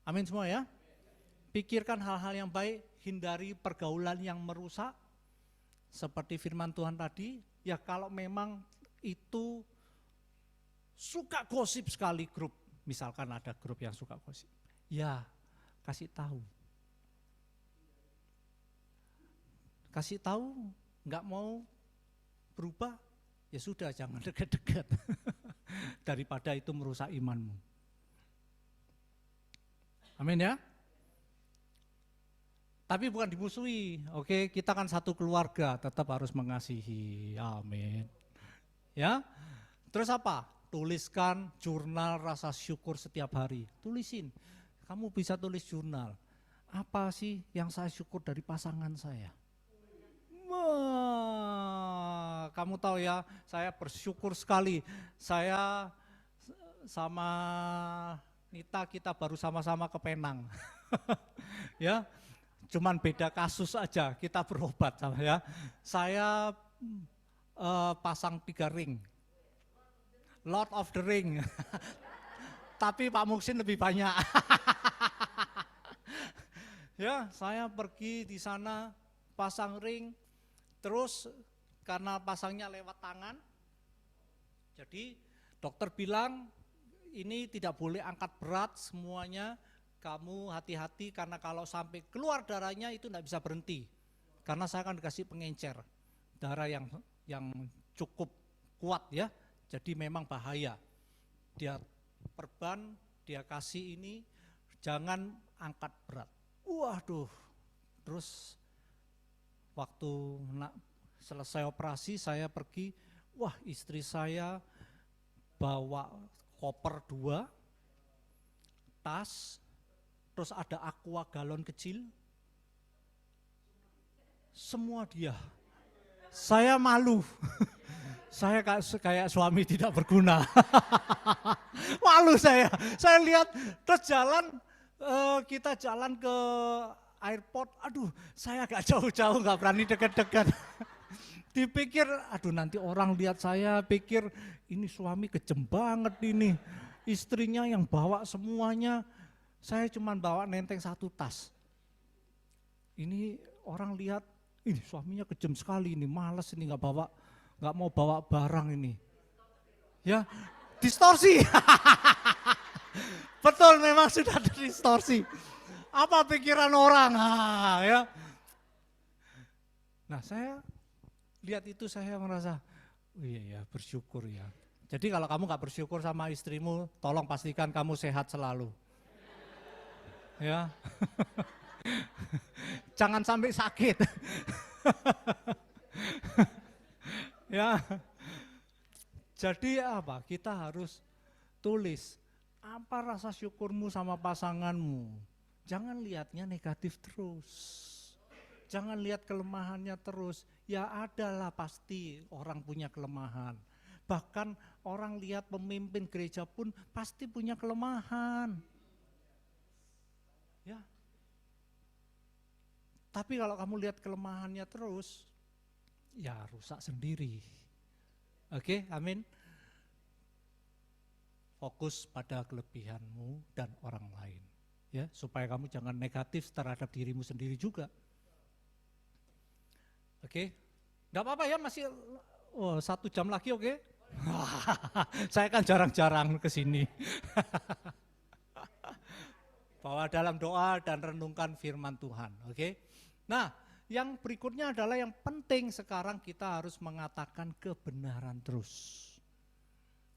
Amin semua ya. Pikirkan hal-hal yang baik, hindari pergaulan yang merusak. Seperti firman Tuhan tadi, ya kalau memang itu suka gosip sekali grup, misalkan ada grup yang suka gosip, ya kasih tahu. Kasih tahu, nggak mau berubah, ya sudah jangan dekat-dekat. Daripada itu merusak imanmu. Amin ya. Tapi bukan dimusuhi, oke? Kita kan satu keluarga, tetap harus mengasihi. Amin. Ya. Terus apa? tuliskan jurnal rasa syukur setiap hari. Tulisin, kamu bisa tulis jurnal. Apa sih yang saya syukur dari pasangan saya? Wah, kamu tahu ya, saya bersyukur sekali. Saya sama Nita kita baru sama-sama ke Penang. Ya, cuman beda kasus aja, kita berobat sama ya. Saya pasang 3 ring. Lord of the Ring. Tapi Pak Muksin lebih banyak. Ya, saya pergi di sana pasang ring, terus karena pasangnya lewat tangan, jadi dokter bilang ini tidak boleh angkat berat semuanya, kamu hati-hati karena kalau sampai keluar darahnya itu tidak bisa berhenti. Karena saya akan dikasih pengencer, darah yang cukup kuat ya, jadi memang bahaya. Dia perban, dia kasih ini, jangan angkat berat. Waduh, terus waktu selesai operasi saya pergi, wah istri saya bawa koper 2, tas, terus ada aqua galon kecil, semua dia. Saya malu, saya kayak suami tidak berguna. Malu saya lihat terus kita jalan ke airport, aduh saya agak jauh-jauh gak berani dekat-dekat. Dipikir, aduh nanti orang lihat saya pikir ini suami kejem banget ini. Istrinya yang bawa semuanya, saya cuma bawa nenteng 1 tas. Ini orang lihat, ini suaminya kejem sekali ini, males ini nggak mau bawa barang ini. Ya, distorsi. Betul, memang sudah ada distorsi. Apa pikiran orang? Ya. Nah saya lihat itu saya merasa, oh iya ya bersyukur ya. Jadi kalau kamu gak bersyukur sama istrimu, tolong pastikan kamu sehat selalu. Ya. Jangan sampai sakit. Ya. Jadi apa? Kita harus tulis apa rasa syukurmu sama pasanganmu. Jangan lihatnya negatif terus. Jangan lihat kelemahannya terus. Ya adalah pasti orang punya kelemahan. Bahkan orang lihat pemimpin gereja pun pasti punya kelemahan. Ya. Tapi kalau kamu lihat kelemahannya terus, ya rusak sendiri. Oke, amin. Fokus pada kelebihanmu dan orang lain. Ya, supaya kamu jangan negatif terhadap dirimu sendiri juga. Oke, nggak apa-apa ya, masih 1 jam lagi, oke? Saya kan jarang-jarang ke sini. Bahwa dalam doa dan renungkan firman Tuhan, oke? Nah, yang berikutnya adalah yang penting sekarang kita harus mengatakan kebenaran terus.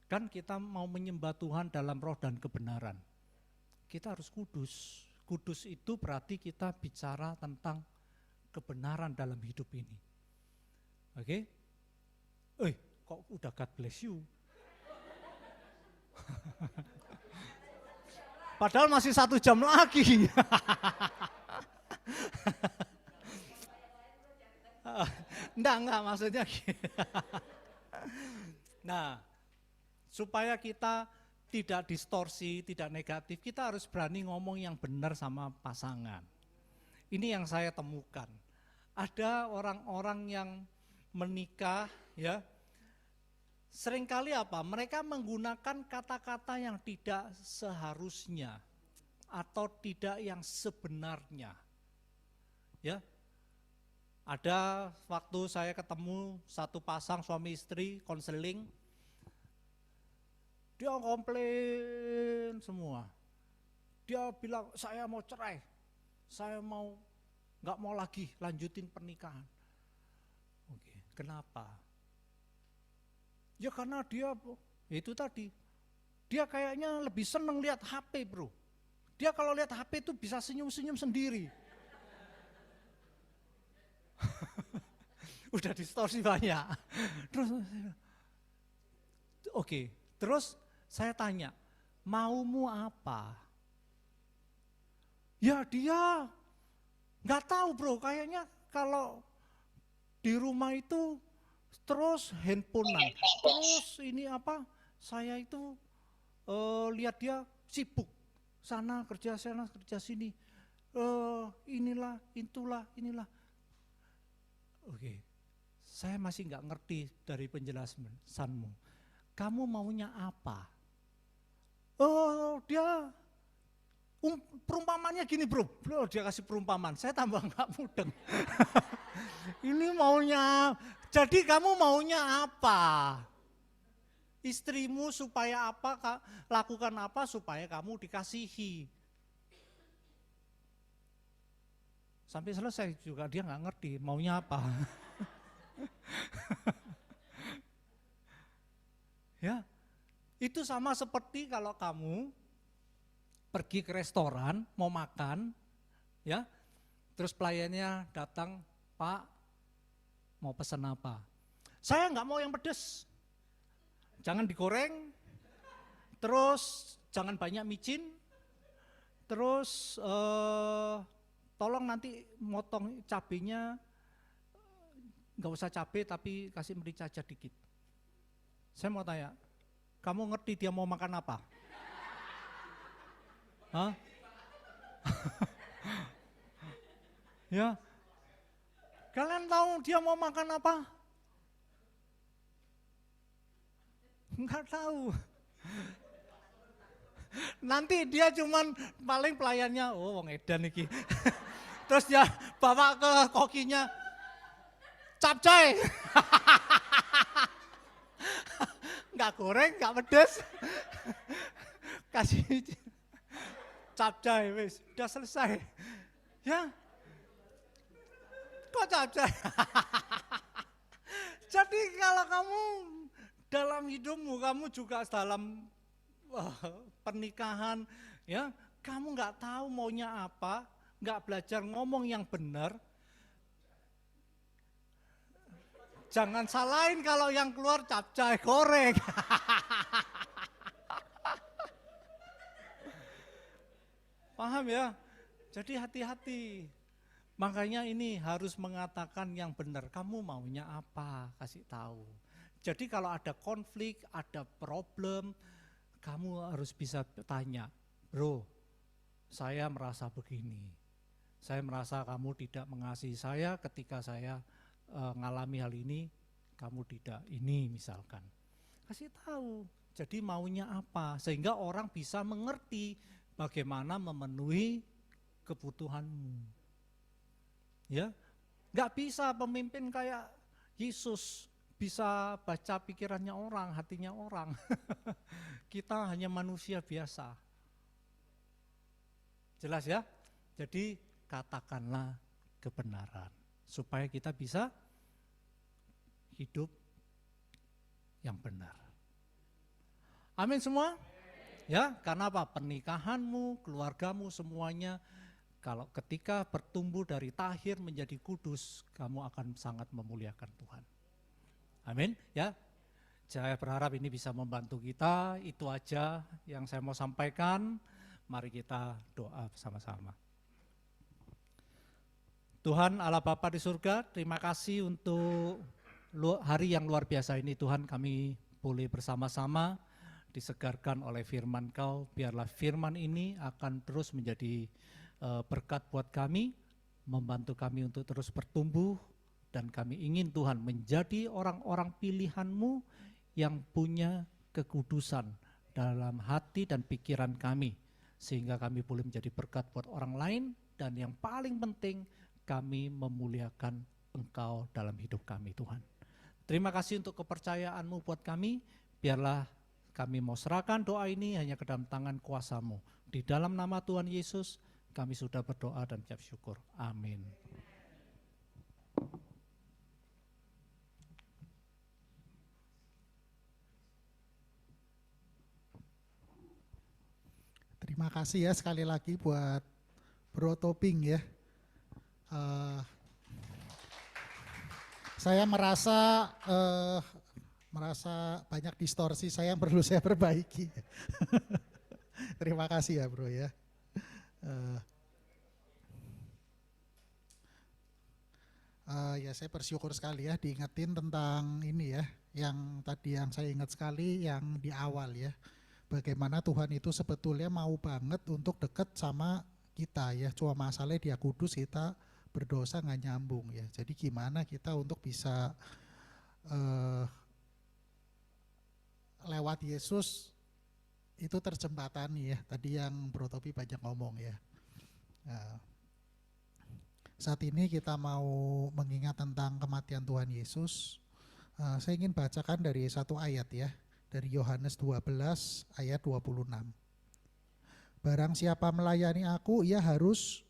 Kan kita mau menyembah Tuhan dalam roh dan kebenaran. Kita harus kudus. Kudus itu berarti kita bicara tentang kebenaran dalam hidup ini. Oke? Kok udah God bless you? Padahal masih 1 jam lagi. Enggak maksudnya. Nah, supaya kita tidak distorsi, tidak negatif, kita harus berani ngomong yang benar sama pasangan. Ini yang saya temukan. Ada orang-orang yang menikah, ya, seringkali apa? Mereka menggunakan kata-kata yang tidak seharusnya atau tidak yang sebenarnya. Ya. Ada waktu saya ketemu satu pasang suami istri konseling, dia komplain semua. Dia bilang saya mau cerai, saya nggak mau lagi lanjutin pernikahan. Oke, kenapa? Ya karena dia itu tadi, dia kayaknya lebih seneng lihat HP bro. Dia kalau lihat HP itu bisa senyum-senyum sendiri. Udah distorsi banyak. Terus, oke, Terus saya tanya, maumu apa? Ya dia nggak tahu bro, kayaknya kalau di rumah itu terus handphonean, terus ini apa, saya itu lihat dia sibuk, sana kerja sini, inilah, inilah. Oke, saya masih nggak ngerti dari penjelasanmu. Kamu maunya apa? Oh, dia perumpamannya gini bro, dia kasih perumpamaan, saya tambah nggak mudeng. Ini maunya, jadi kamu maunya apa? Istrimu supaya apa, lakukan apa supaya kamu dikasihi. Sampai selesai juga dia nggak ngerti maunya apa. Ya, itu sama seperti kalau kamu pergi ke restoran mau makan, ya, terus pelayannya datang, Pak, mau pesan apa? Saya nggak mau yang pedes, jangan digoreng, terus jangan banyak micin, terus tolong nanti motong cabenya, nggak usah cabai tapi kasih merica aja dikit. Saya mau tanya, kamu ngerti dia mau makan apa? Hah? Ya, kalian tahu dia mau makan apa? Enggak tahu. Nanti dia cuman paling pelayannya, oh wong edan iki. Terus dia bawa ke kokinya, capcay. Enggak goreng, enggak pedes. Kasih capcay, wis, udah selesai. Ya, kok capcay? Jadi kalau kamu dalam hidupmu, kamu juga dalam pernikahan, ya, kamu nggak tahu maunya apa, nggak belajar ngomong yang benar. Jangan salahin kalau yang keluar capcay goreng. Paham ya? Jadi hati-hati. Makanya ini harus mengatakan yang benar. Kamu maunya apa? Kasih tahu. Jadi kalau ada konflik, ada problem, kamu harus bisa tanya, bro, saya merasa begini. Saya merasa kamu tidak mengasihi saya ketika saya ngalami hal ini, kamu tidak ini misalkan. Kasih tahu. Jadi maunya apa? Sehingga orang bisa mengerti bagaimana memenuhi kebutuhanmu. Ya, nggak bisa pemimpin kayak Yesus bisa baca pikirannya orang, hatinya orang. Kita hanya manusia biasa. Jelas ya? Jadi katakanlah kebenaran supaya kita bisa hidup yang benar. Amin semua? Ya, karena apa? Pernikahanmu, keluargamu semuanya kalau ketika bertumbuh dari tahir menjadi kudus, kamu akan sangat memuliakan Tuhan. Amin, ya. Saya berharap ini bisa membantu kita. Itu aja yang saya mau sampaikan. Mari kita doa bersama-sama. Tuhan Allah Bapa di surga, terima kasih untuk hari yang luar biasa ini Tuhan, kami boleh bersama-sama disegarkan oleh firman Kau. Biarlah firman ini akan terus menjadi berkat buat kami, membantu kami untuk terus bertumbuh, dan kami ingin Tuhan menjadi orang-orang pilihan-Mu yang punya kekudusan dalam hati dan pikiran kami, sehingga kami boleh menjadi berkat buat orang lain, dan yang paling penting kami memuliakan Engkau dalam hidup kami Tuhan. Terima kasih untuk kepercayaan-Mu buat kami, biarlah kami mau serahkan doa ini hanya ke dalam tangan kuasa-Mu. Di dalam nama Tuhan Yesus kami sudah berdoa dan ucap syukur. Amin. Terima kasih ya sekali lagi buat Bro Tobing ya. Saya merasa merasa banyak distorsi saya yang perlu saya perbaiki. Terima kasih ya bro ya. Eh, ya saya bersyukur sekali ya diingetin tentang ini ya, yang tadi yang saya ingat sekali yang di awal ya. Bagaimana Tuhan itu sebetulnya mau banget untuk dekat sama kita ya. Cuma masalahnya Dia kudus, kita berdosa nggak nyambung ya. Jadi gimana kita untuk bisa lewat Yesus itu terjembatani ya. Tadi yang Bro Topi banyak ngomong ya. Nah, saat ini kita mau mengingat tentang kematian Tuhan Yesus. Saya ingin bacakan dari satu ayat ya. Dari Yohanes 12 ayat 26. Barang siapa melayani aku, ia harus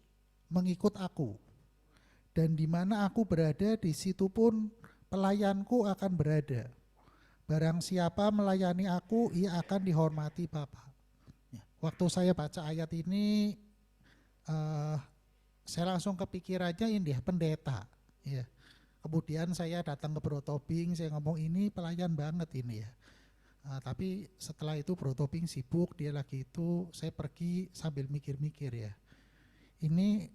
mengikut aku. Dan di mana aku berada, di situ pun pelayanku akan berada. Barang siapa melayani aku, ia akan dihormati Bapa. Ya, waktu saya baca ayat ini, saya langsung kepikirannya ini ya, pendeta. Ya. Kemudian saya datang ke Bro Tobing, saya ngomong ini pelayan banget ini ya. Tapi setelah itu Bro Tobing sibuk, dia lagi itu, saya pergi sambil mikir-mikir ya. Ini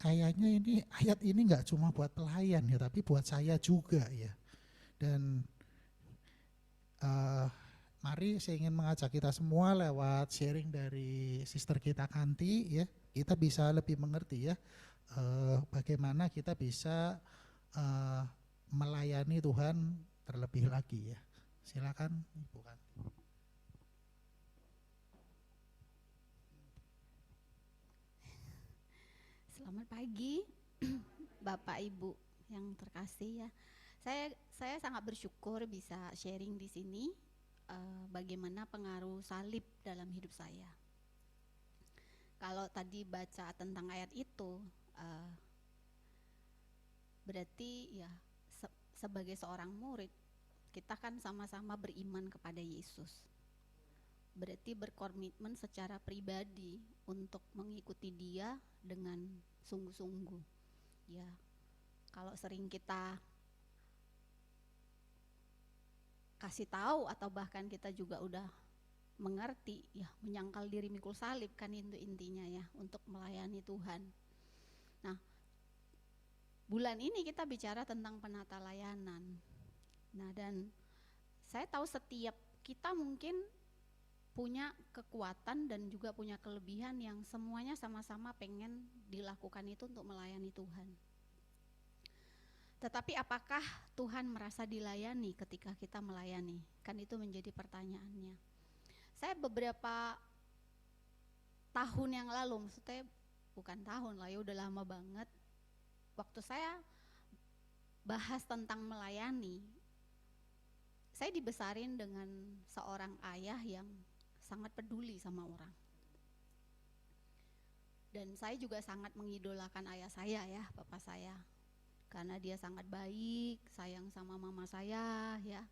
kayaknya ini ayat ini nggak cuma buat pelayan ya, tapi buat saya juga ya. Dan mari saya ingin mengajak kita semua lewat sharing dari sister kita Kanti ya, kita bisa lebih mengerti ya bagaimana kita bisa melayani Tuhan terlebih lagi ya. Silakan Ibu Kanti. Selamat pagi, Bapak Ibu yang terkasih ya. Saya sangat bersyukur bisa sharing di sini bagaimana pengaruh salib dalam hidup saya. Kalau tadi baca tentang ayat itu, berarti ya sebagai seorang murid kita kan sama-sama beriman kepada Yesus. Berarti berkomitmen secara pribadi untuk mengikuti Dia dengan sungguh-sungguh. Ya, kalau sering kita kasih tahu atau bahkan kita juga udah mengerti, ya menyangkal diri mikul salib kan itu intinya ya, untuk melayani Tuhan. Nah, bulan ini kita bicara tentang penata layanan. Nah, dan saya tahu setiap kita mungkin punya kekuatan dan juga punya kelebihan yang semuanya sama-sama pengen dilakukan itu untuk melayani Tuhan. Tetapi apakah Tuhan merasa dilayani ketika kita melayani? Kan itu menjadi pertanyaannya. Saya beberapa tahun yang lalu, maksudnya bukan tahun lah ya, udah lama banget, waktu saya bahas tentang melayani, saya dibesarin dengan seorang ayah yang sangat peduli sama orang. Dan saya juga sangat mengidolakan ayah saya ya, bapak saya. Karena dia sangat baik, sayang sama mama saya ya.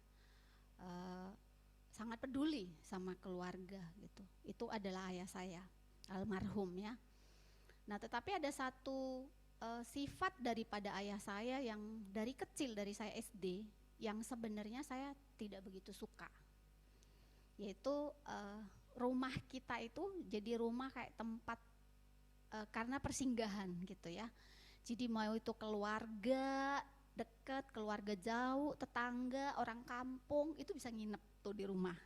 Sangat peduli sama keluarga gitu. Itu adalah ayah saya, almarhum ya. Nah, tetapi ada satu sifat daripada ayah saya yang dari kecil, dari saya SD, yang sebenarnya saya tidak begitu suka, yaitu rumah kita itu jadi rumah kayak tempat karena persinggahan gitu ya. Jadi mau itu keluarga dekat, keluarga jauh, tetangga, orang kampung itu bisa nginep tuh di rumah.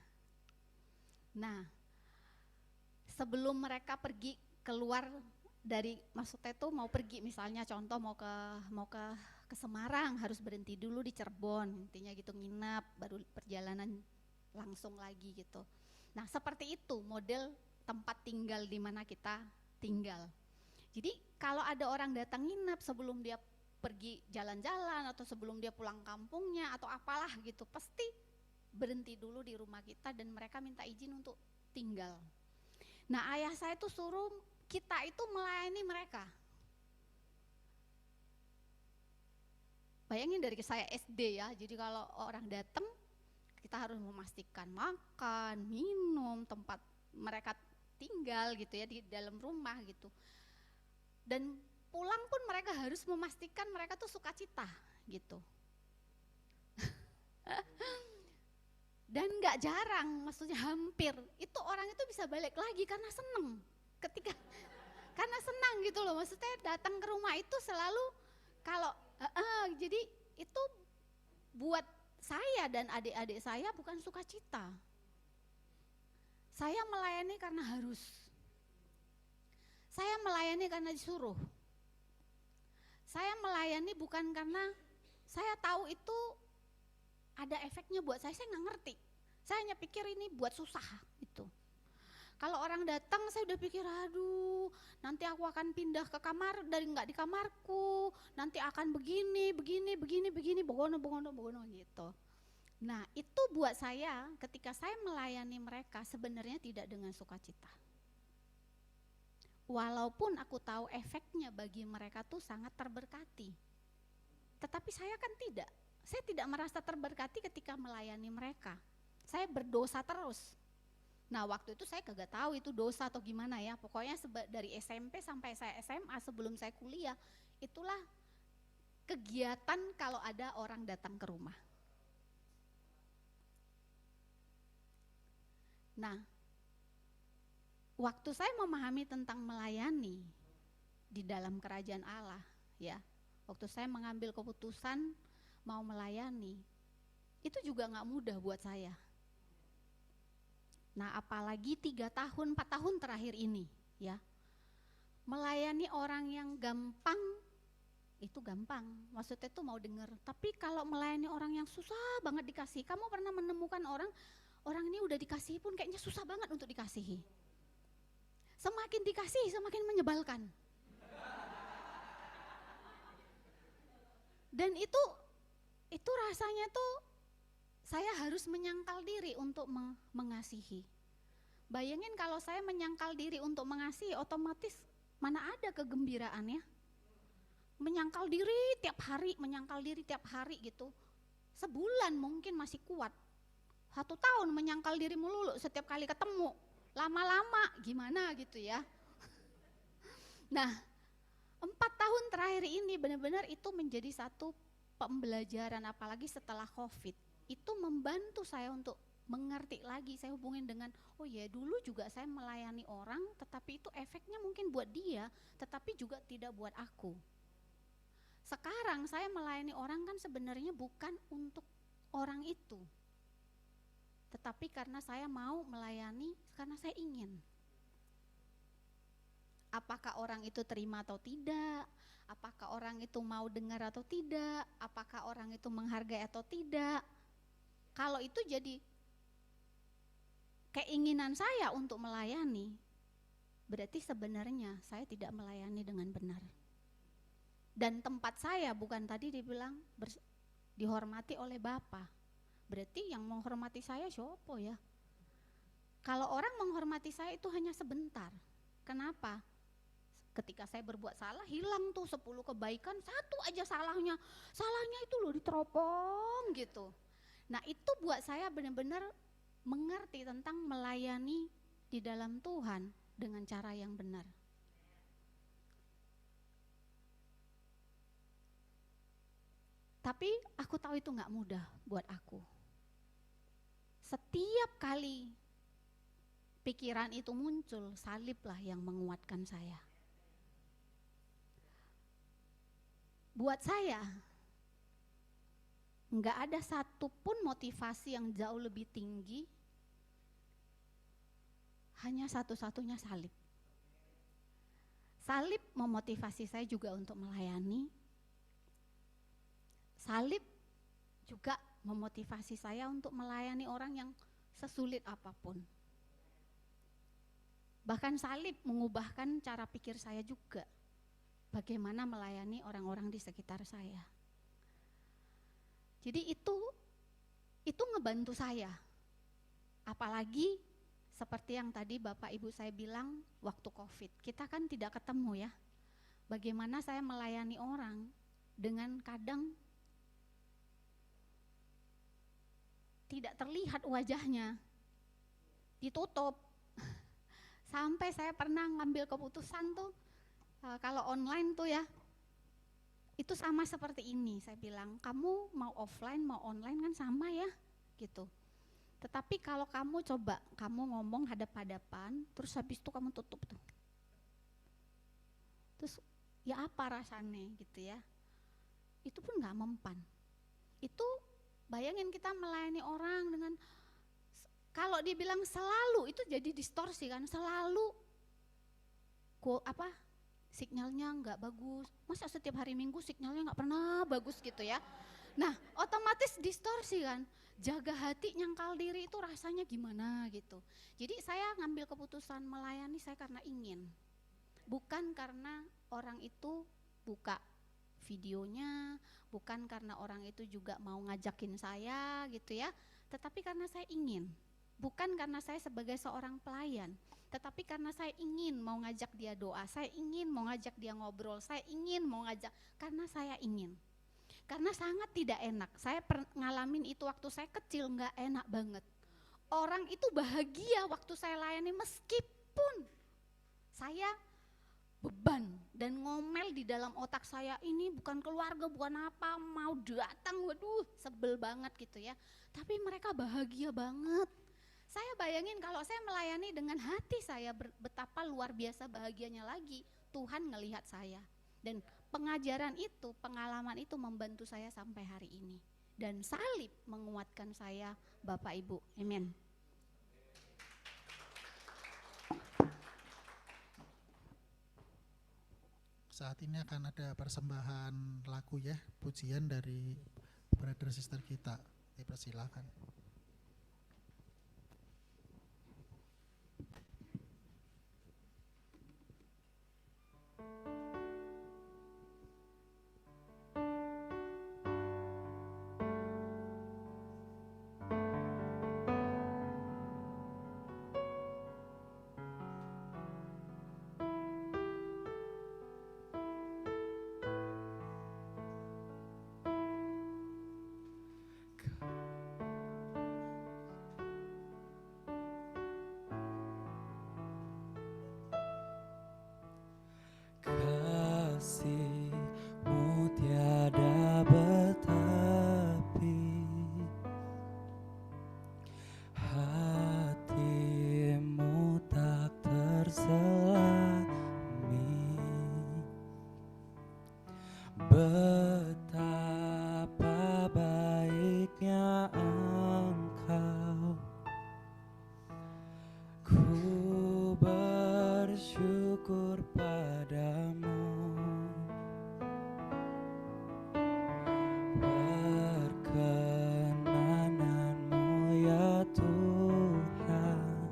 Nah, sebelum mereka pergi keluar dari, maksudnya tuh mau pergi, misalnya contoh mau ke Semarang, harus berhenti dulu di Cirebon, intinya gitu, nginap, baru perjalanan langsung lagi gitu. Nah, seperti itu model tempat tinggal di mana kita tinggal. Jadi kalau ada orang datang nginap sebelum dia pergi jalan-jalan atau sebelum dia pulang kampungnya atau apalah gitu, pasti berhenti dulu di rumah kita dan mereka minta izin untuk tinggal. Nah, ayah saya tuh suruh kita itu melayani mereka. Bayangin dari saya SD ya, jadi kalau orang datang kita harus memastikan makan, minum, tempat mereka tinggal gitu ya, di dalam rumah gitu. Dan pulang pun mereka harus memastikan mereka tuh sukacita gitu. Dan nggak jarang, maksudnya hampir, itu orang itu bisa balik lagi karena seneng. Ketika, karena senang gitu loh, maksudnya datang ke rumah itu selalu kalau, jadi itu buat saya dan adik-adik saya bukan sukacita. Saya melayani karena harus. Saya melayani karena disuruh. Saya melayani bukan karena saya tahu itu ada efeknya buat saya nggak ngerti. Saya hanya pikir ini buat susah gitu. Kalau orang datang saya udah pikir, aduh nanti aku akan pindah ke kamar, dari nggak di kamarku, nanti akan begini, begono gitu. Nah itu buat saya ketika saya melayani mereka sebenarnya tidak dengan sukacita. Walaupun aku tahu efeknya bagi mereka tuh sangat terberkati. Tetapi saya kan tidak. Saya tidak merasa terberkati ketika melayani mereka. Saya berdosa terus. Nah waktu itu saya kagak tahu itu dosa atau gimana ya. Pokoknya dari SMP sampai saya SMA sebelum saya kuliah, itulah kegiatan kalau ada orang datang ke rumah. Nah, waktu saya memahami tentang melayani di dalam kerajaan Allah, ya, waktu saya mengambil keputusan mau melayani, itu juga nggak mudah buat saya. Nah, apalagi 3 tahun, 4 tahun terakhir ini, ya, melayani orang yang gampang, itu gampang, maksudnya itu mau dengar. Tapi kalau melayani orang yang susah banget dikasih, kamu pernah menemukan orang ini udah dikasih pun kayaknya susah banget untuk dikasihi. Semakin dikasih, semakin menyebalkan. Dan itu rasanya tuh saya harus menyangkal diri untuk mengasihi. Bayangin kalau saya menyangkal diri untuk mengasihi, otomatis mana ada kegembiraannya. Menyangkal diri tiap hari gitu. Sebulan mungkin masih kuat. 1 tahun menyangkal diri melulu setiap kali ketemu. Lama-lama gimana gitu ya. Nah 4 tahun terakhir ini benar-benar itu menjadi satu pembelajaran, apalagi setelah COVID. Itu membantu saya untuk mengerti lagi, saya hubungin dengan, oh ya dulu juga saya melayani orang, tetapi itu efeknya mungkin buat dia, tetapi juga tidak buat aku. Sekarang saya melayani orang kan sebenarnya bukan untuk orang itu, tetapi karena saya mau melayani, karena saya ingin. Apakah orang itu terima atau tidak, apakah orang itu mau dengar atau tidak, apakah orang itu menghargai atau tidak. Kalau itu jadi keinginan saya untuk melayani, berarti sebenarnya saya tidak melayani dengan benar. Dan tempat saya bukan tadi dibilang dihormati oleh Bapa. Berarti yang menghormati saya siapa ya? Kalau orang menghormati saya itu hanya sebentar. Kenapa? Ketika saya berbuat salah, hilang tuh 10 kebaikan, 1 aja salahnya itu loh diteropong gitu. Nah itu buat saya benar-benar mengerti tentang melayani di dalam Tuhan dengan cara yang benar. Tapi aku tahu itu gak mudah buat aku. Setiap kali pikiran itu muncul, saliblah yang menguatkan saya. Buat saya, nggak ada satupun motivasi yang jauh lebih tinggi, hanya satu-satunya salib. Salib memotivasi saya juga untuk melayani. Salib juga memotivasi saya untuk melayani orang yang sesulit apapun. Bahkan salib mengubahkan cara pikir saya juga. Bagaimana melayani orang-orang di sekitar saya. Jadi itu ngebantu saya. Apalagi seperti yang tadi Bapak Ibu saya bilang waktu COVID. Kita kan tidak ketemu ya. Bagaimana saya melayani orang dengan kadang tidak terlihat wajahnya. Ditutup. Sampai saya pernah ngambil keputusan tuh, kalau online tuh ya, itu sama seperti ini, saya bilang, kamu mau offline mau online kan sama ya, gitu. Tetapi kalau kamu coba, kamu ngomong hadap-hadapan, terus habis itu kamu tutup tuh. Terus ya apa rasanya gitu ya. Itu pun gak mempan. Itu bayangin kita melayani orang dengan, kalau dibilang selalu, itu jadi distorsi kan, selalu sinyalnya nggak bagus. Masa setiap hari Minggu sinyalnya nggak pernah bagus gitu ya. Nah, otomatis distorsi kan. Jaga hati, nyangkal diri itu rasanya gimana gitu. Jadi saya ngambil keputusan melayani saya karena ingin. Bukan karena orang itu buka videonya, bukan karena orang itu juga mau ngajakin saya gitu ya. Tetapi karena saya ingin. Bukan karena saya sebagai seorang pelayan. Tetapi karena saya ingin mau ngajak dia doa, saya ingin mau ngajak dia ngobrol, saya ingin mau ngajak, karena saya ingin. Karena sangat tidak enak, saya ngalamin itu waktu saya kecil, nggak enak banget. Orang itu bahagia waktu saya layani meskipun saya beban dan ngomel di dalam otak saya, ini bukan keluarga, bukan apa, mau datang, waduh sebel banget gitu ya. Tapi mereka bahagia banget. Saya bayangin kalau saya melayani dengan hati saya betapa luar biasa bahagianya lagi, Tuhan ngelihat saya. Dan pengajaran itu, pengalaman itu membantu saya sampai hari ini. Dan salib menguatkan saya, Bapak Ibu. Amin. Saat ini akan ada persembahan lagu ya, pujian dari brother sister kita. Dipersilakan. Kasih-Mu tiada bertepi, hati-Mu tak terselami. Betapa baiknya Engkau, ku bersyukur padamu. Perkenanan-Mu ya Tuhan,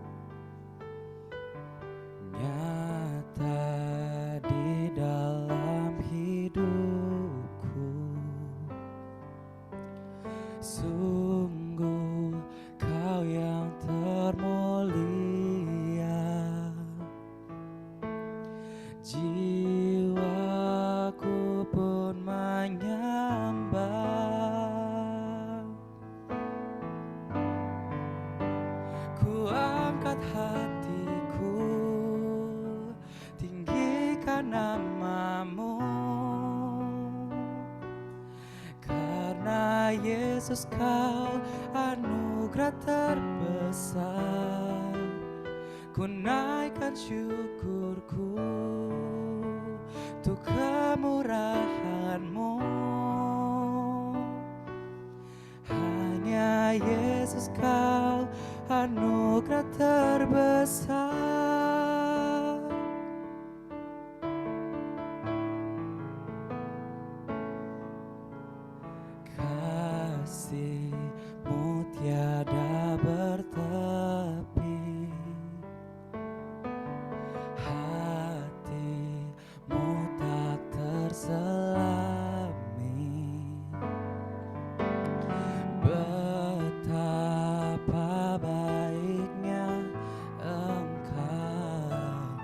nyata di dalam hidupku. Sungguh Kau yang termulia, jiwaku pun menyembah. Ku angkat hatiku, tinggikan nama-Mu, karena Yesus Kau anugerah terbesar. Ku naikkan syukurku untuk kemurahan-Mu. Hanya Yesus Kau anugerah terbesar. Kasih-Mu tiada bertepi, hati-Mu tak terselami. Betapa baiknya Engkau,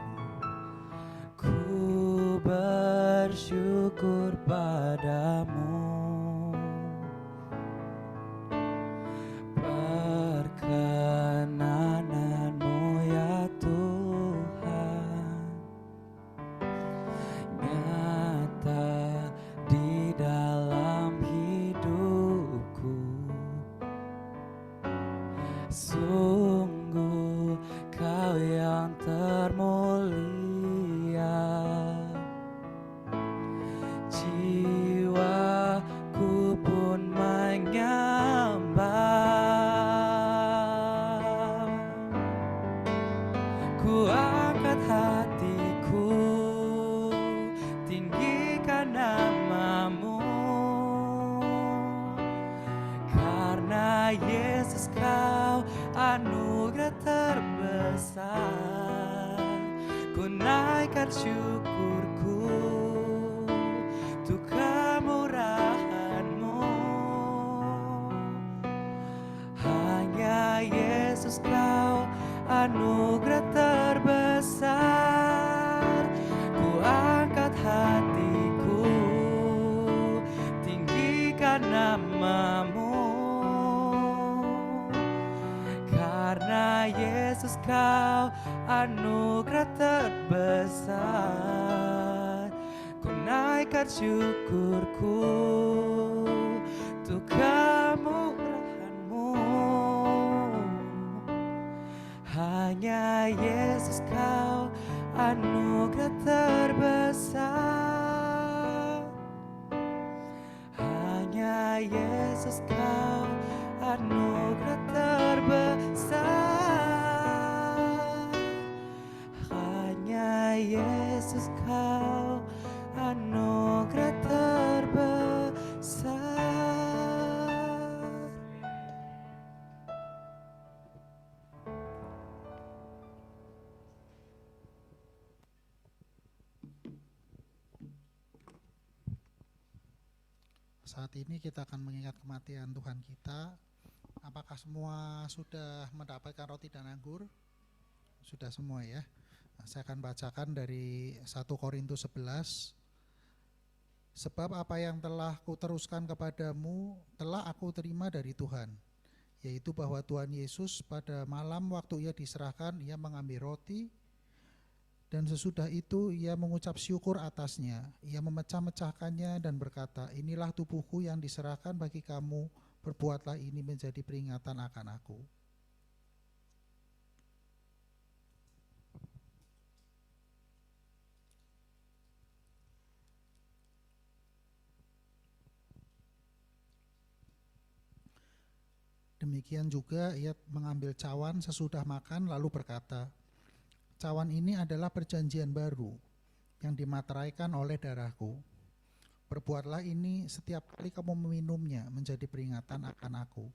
ku bersyukur padamu. Perkenanan-Mu ya Tuhan, nyata di ku angkat hatiku, tinggikan namamu. Karena Yesus kau anugerah terbesar, ku naikkan syukurku untuk kemurahan-Mu. Hanya Yesus kau anugerah terbesar, ku angkat hatiku, tinggikan namamu. Karena Yesus kau anugerah terbesar, ku naikkan syukurku untuk kemurahan-Mu. Hanya Yesus kau anugerah terbesar, hanya Yesus kau anugerah terbesar, hanya Yesus kau anugerah terbesar. Saat ini kita akan mengingat kematian Tuhan kita. Apakah semua sudah mendapatkan roti dan anggur? Sudah semua ya. Nah, saya akan bacakan dari 1 Korintus 11. Sebab apa yang telah kuteruskan kepadamu telah aku terima dari Tuhan, yaitu bahwa Tuhan Yesus pada malam waktu ia diserahkan, ia mengambil roti, dan sesudah itu ia mengucap syukur atasnya. Ia memecah-mecahkannya dan berkata, inilah tubuhku yang diserahkan bagi kamu, perbuatlah ini menjadi peringatan akan aku. Demikian juga ia mengambil cawan sesudah makan lalu berkata, cawan ini adalah perjanjian baru yang dimateraikan oleh darahku. Perbuatlah ini setiap kali kamu meminumnya menjadi peringatan akan aku.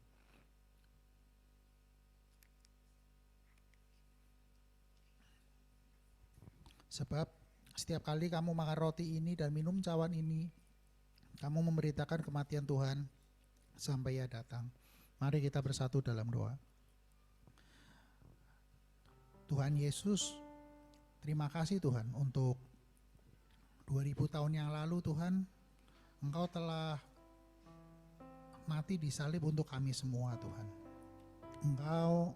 Sebab setiap kali kamu makan roti ini dan minum cawan ini, kamu memberitakan kematian Tuhan sampai ia datang. Mari kita bersatu dalam doa. Tuhan Yesus, terima kasih Tuhan untuk 2000 tahun yang lalu Tuhan, Engkau telah mati di salib untuk kami semua Tuhan. Engkau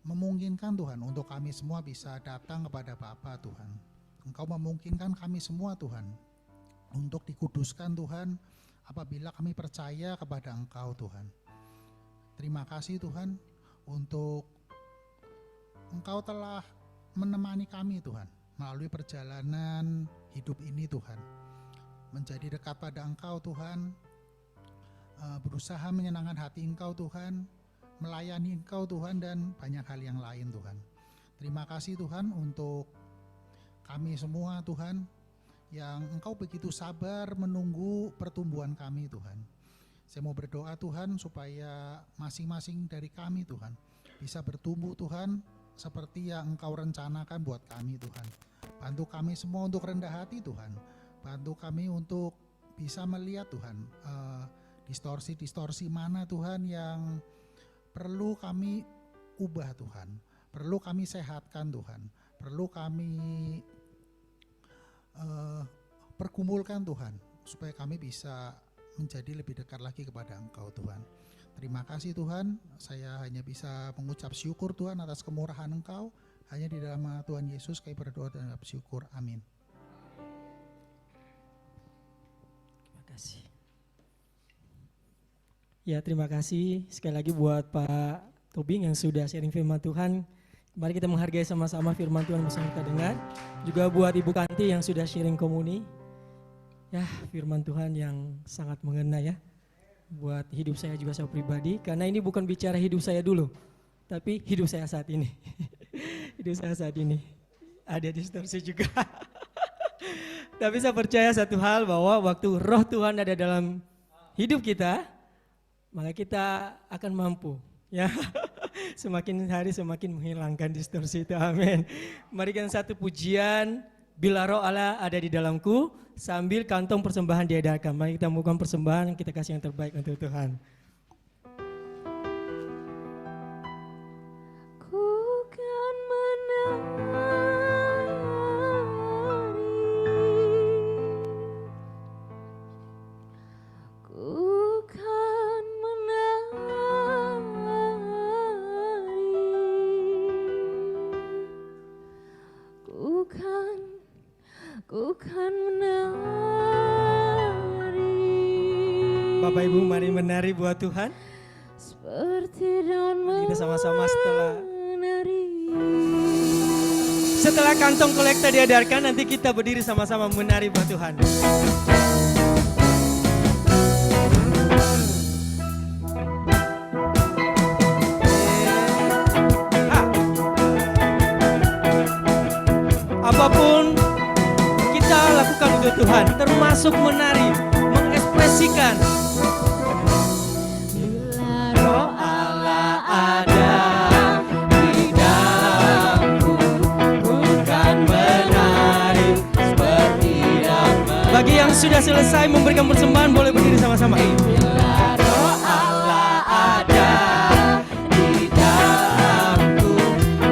memungkinkan Tuhan untuk kami semua bisa datang kepada Bapa Tuhan. Engkau memungkinkan kami semua Tuhan untuk dikuduskan Tuhan apabila kami percaya kepada Engkau Tuhan. Terima kasih Tuhan untuk Engkau telah menemani kami Tuhan melalui perjalanan hidup ini Tuhan. Menjadi dekat pada Engkau Tuhan, berusaha menyenangkan hati Engkau Tuhan, melayani Engkau Tuhan, dan banyak hal yang lain Tuhan. Terima kasih Tuhan untuk kami semua Tuhan, yang Engkau begitu sabar menunggu pertumbuhan kami Tuhan. Saya mau berdoa Tuhan supaya masing-masing dari kami Tuhan bisa bertumbuh Tuhan seperti yang Engkau rencanakan buat kami Tuhan. Bantu kami semua untuk rendah hati Tuhan. Bantu kami untuk bisa melihat Tuhan distorsi-distorsi mana Tuhan yang perlu kami ubah Tuhan. Perlu kami sehatkan Tuhan. Perlu kami perkumpulkan Tuhan supaya kami bisa menjadi lebih dekat lagi kepada Engkau Tuhan. Terima kasih Tuhan, saya hanya bisa mengucap syukur Tuhan atas kemurahan Engkau. Hanya di dalam nama Tuhan Yesus kami berdoa dan mengucap syukur. Amin. Terima kasih. Ya, terima kasih sekali lagi buat Pak Tobing yang sudah sharing firman Tuhan. Mari kita menghargai sama-sama firman Tuhan bersama kita dengar. Juga buat Ibu Kanti yang sudah sharing komuni. Ya, firman Tuhan yang sangat mengena ya. Buat hidup saya juga saya pribadi. Karena ini bukan bicara hidup saya dulu, tapi hidup saya saat ini. Hidup saya saat ini ada distorsi juga. Tapi saya percaya satu hal bahwa waktu roh Tuhan ada dalam hidup kita, maka kita akan mampu. Ya, semakin hari semakin menghilangkan distorsi itu. Amin. Marikan satu pujian, bila roh Allah ada di dalamku, sambil kantong persembahan diedarkan. Mari kita membuka persembahan, kita kasih yang terbaik untuk Tuhan. Ku kan menari, ku kan menari, ku kan menari. Bapak Ibu mari menari buat Tuhan. Seperti daun Mari kita sama-sama menari. Setelah kantong kolekta diedarkan, nanti kita berdiri sama-sama menari buat Tuhan. Apapun kita lakukan untuk Tuhan, termasuk menari, mengekspresikan. Bila roh Allah ada di dalamku, ku kan menari seperti daun. Bagi yang sudah selesai memberikan persembahan boleh berdiri sama-sama. Bila roh Allah ada di dalamku,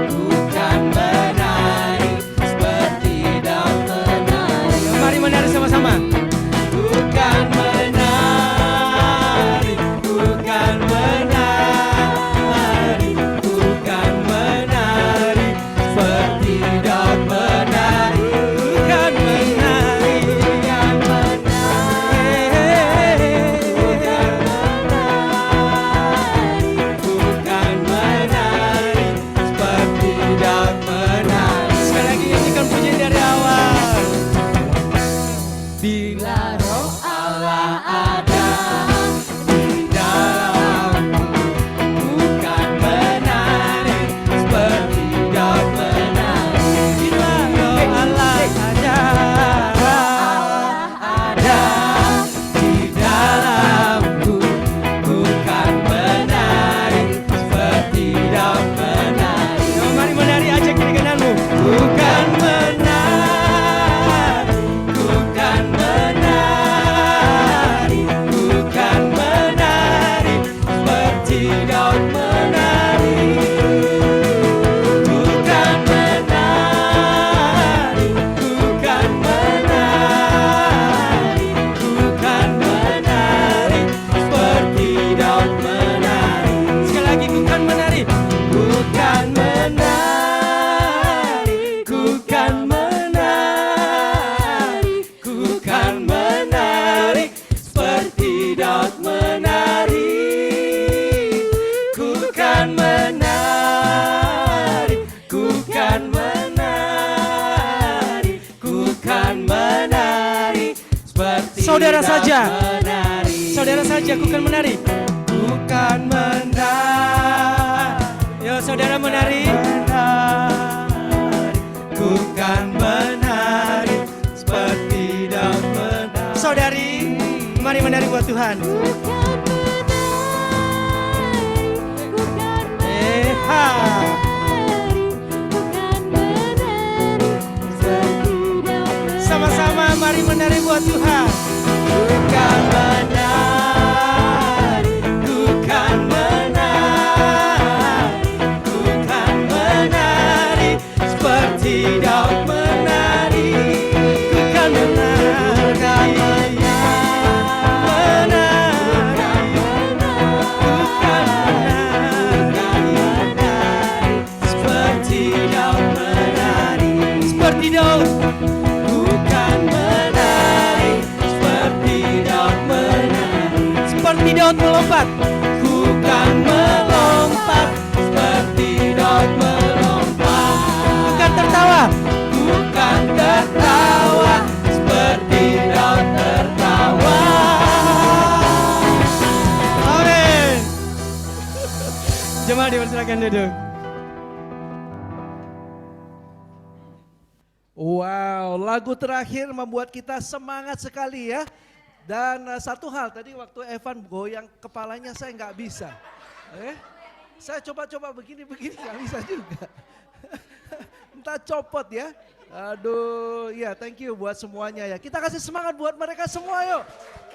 ku kan menari seperti daun menari. Mari menari sama-sama. Bukan menari, bukan menari, bukan menari seperti daun menari, Bukan menari, bukan menari, bukan menari, bukan menari seperti daun menari. sekali lagi nyanyikan pujian dari awal. Bila roh Allah ada di dalamku, bukan menari seperti daun menari. Bila roh Allah ada, Ada di dalamku, bukan menari seperti daun menari. mari menari ajak kiri kananmu. Bukan menari, bukan menari, bukan menari seperti daun menari. Bukan menari, bukan menari, bukan menari seperti daun menari. Sekali lagi bukan menari. Bukan menari, bukan menari, bukan menari seperti daun menari. Bukan menari, bukan menari, bukan menari seperti Saudara daun saja. menari. Saudara saja bukan menari. Bukan menari. Yo saudara menari. Bukan menari seperti daun menari. Saudari, mari menari buat Tuhan. Ha. Sama-sama mari menari buat Tuhan. Bukan menari, bukan menari, bukan menari seperti daun menari. Bukan menari, Bukan menari, bukan menari seperti daun menari. seperti daun. Bukan menari seperti daun menari. Seperti daun melompat. Bukan melompat seperti daun melompat. Bukan tertawa. Bukan tertawa seperti daun tertawa. Amin. Jemaat dipersilakan duduk. Wow, lagu terakhir membuat kita semangat sekali ya. Dan satu hal tadi waktu Evan goyang kepalanya saya nggak bisa. Saya coba-coba begini-begini nggak bisa juga. Entah copot ya. Aduh, ya thank you buat semuanya ya. Kita kasih semangat buat mereka semua yuk.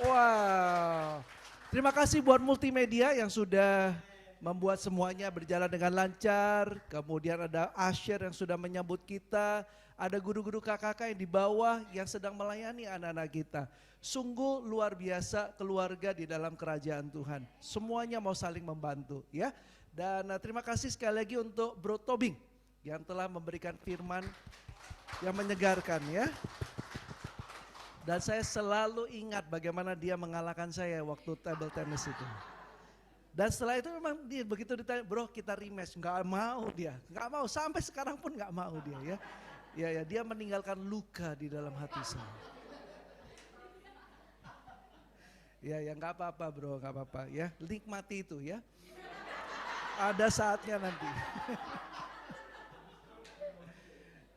Wow. Terima kasih buat multimedia yang sudah membuat semuanya berjalan dengan lancar. Kemudian ada Asher yang sudah menyambut kita. Ada guru-guru KKK yang di bawah yang sedang melayani anak-anak kita. Sungguh luar biasa keluarga di dalam kerajaan Tuhan. Semuanya mau saling membantu ya. Dan terima kasih sekali lagi untuk Bro Tobing yang telah memberikan firman yang menyegarkan ya. Dan saya selalu ingat bagaimana dia mengalahkan saya waktu table tennis itu. Dan setelah itu memang dia begitu ditanya, bro kita rematch, nggak mau dia, nggak mau sampai sekarang pun nggak mau dia ya. Ya dia meninggalkan luka di dalam hati saya. Ya nggak apa-apa bro, nggak apa-apa ya, nikmati itu ya. Ada saatnya nanti.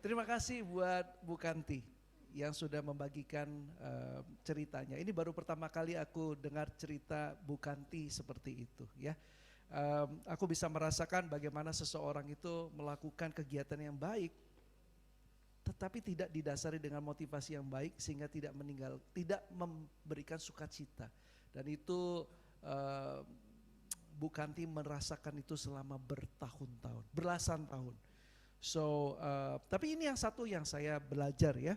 Terima kasih buat Bu Kanti yang sudah membagikan ceritanya. Ini baru pertama kali aku dengar cerita Bu Kanti seperti itu ya. Aku bisa merasakan bagaimana seseorang itu melakukan kegiatan yang baik, tetapi tidak didasari dengan motivasi yang baik sehingga tidak memberikan sukacita. Dan itu Bu Kanti merasakan itu selama bertahun-tahun, belasan tahun. So, tapi ini yang satu yang saya belajar ya.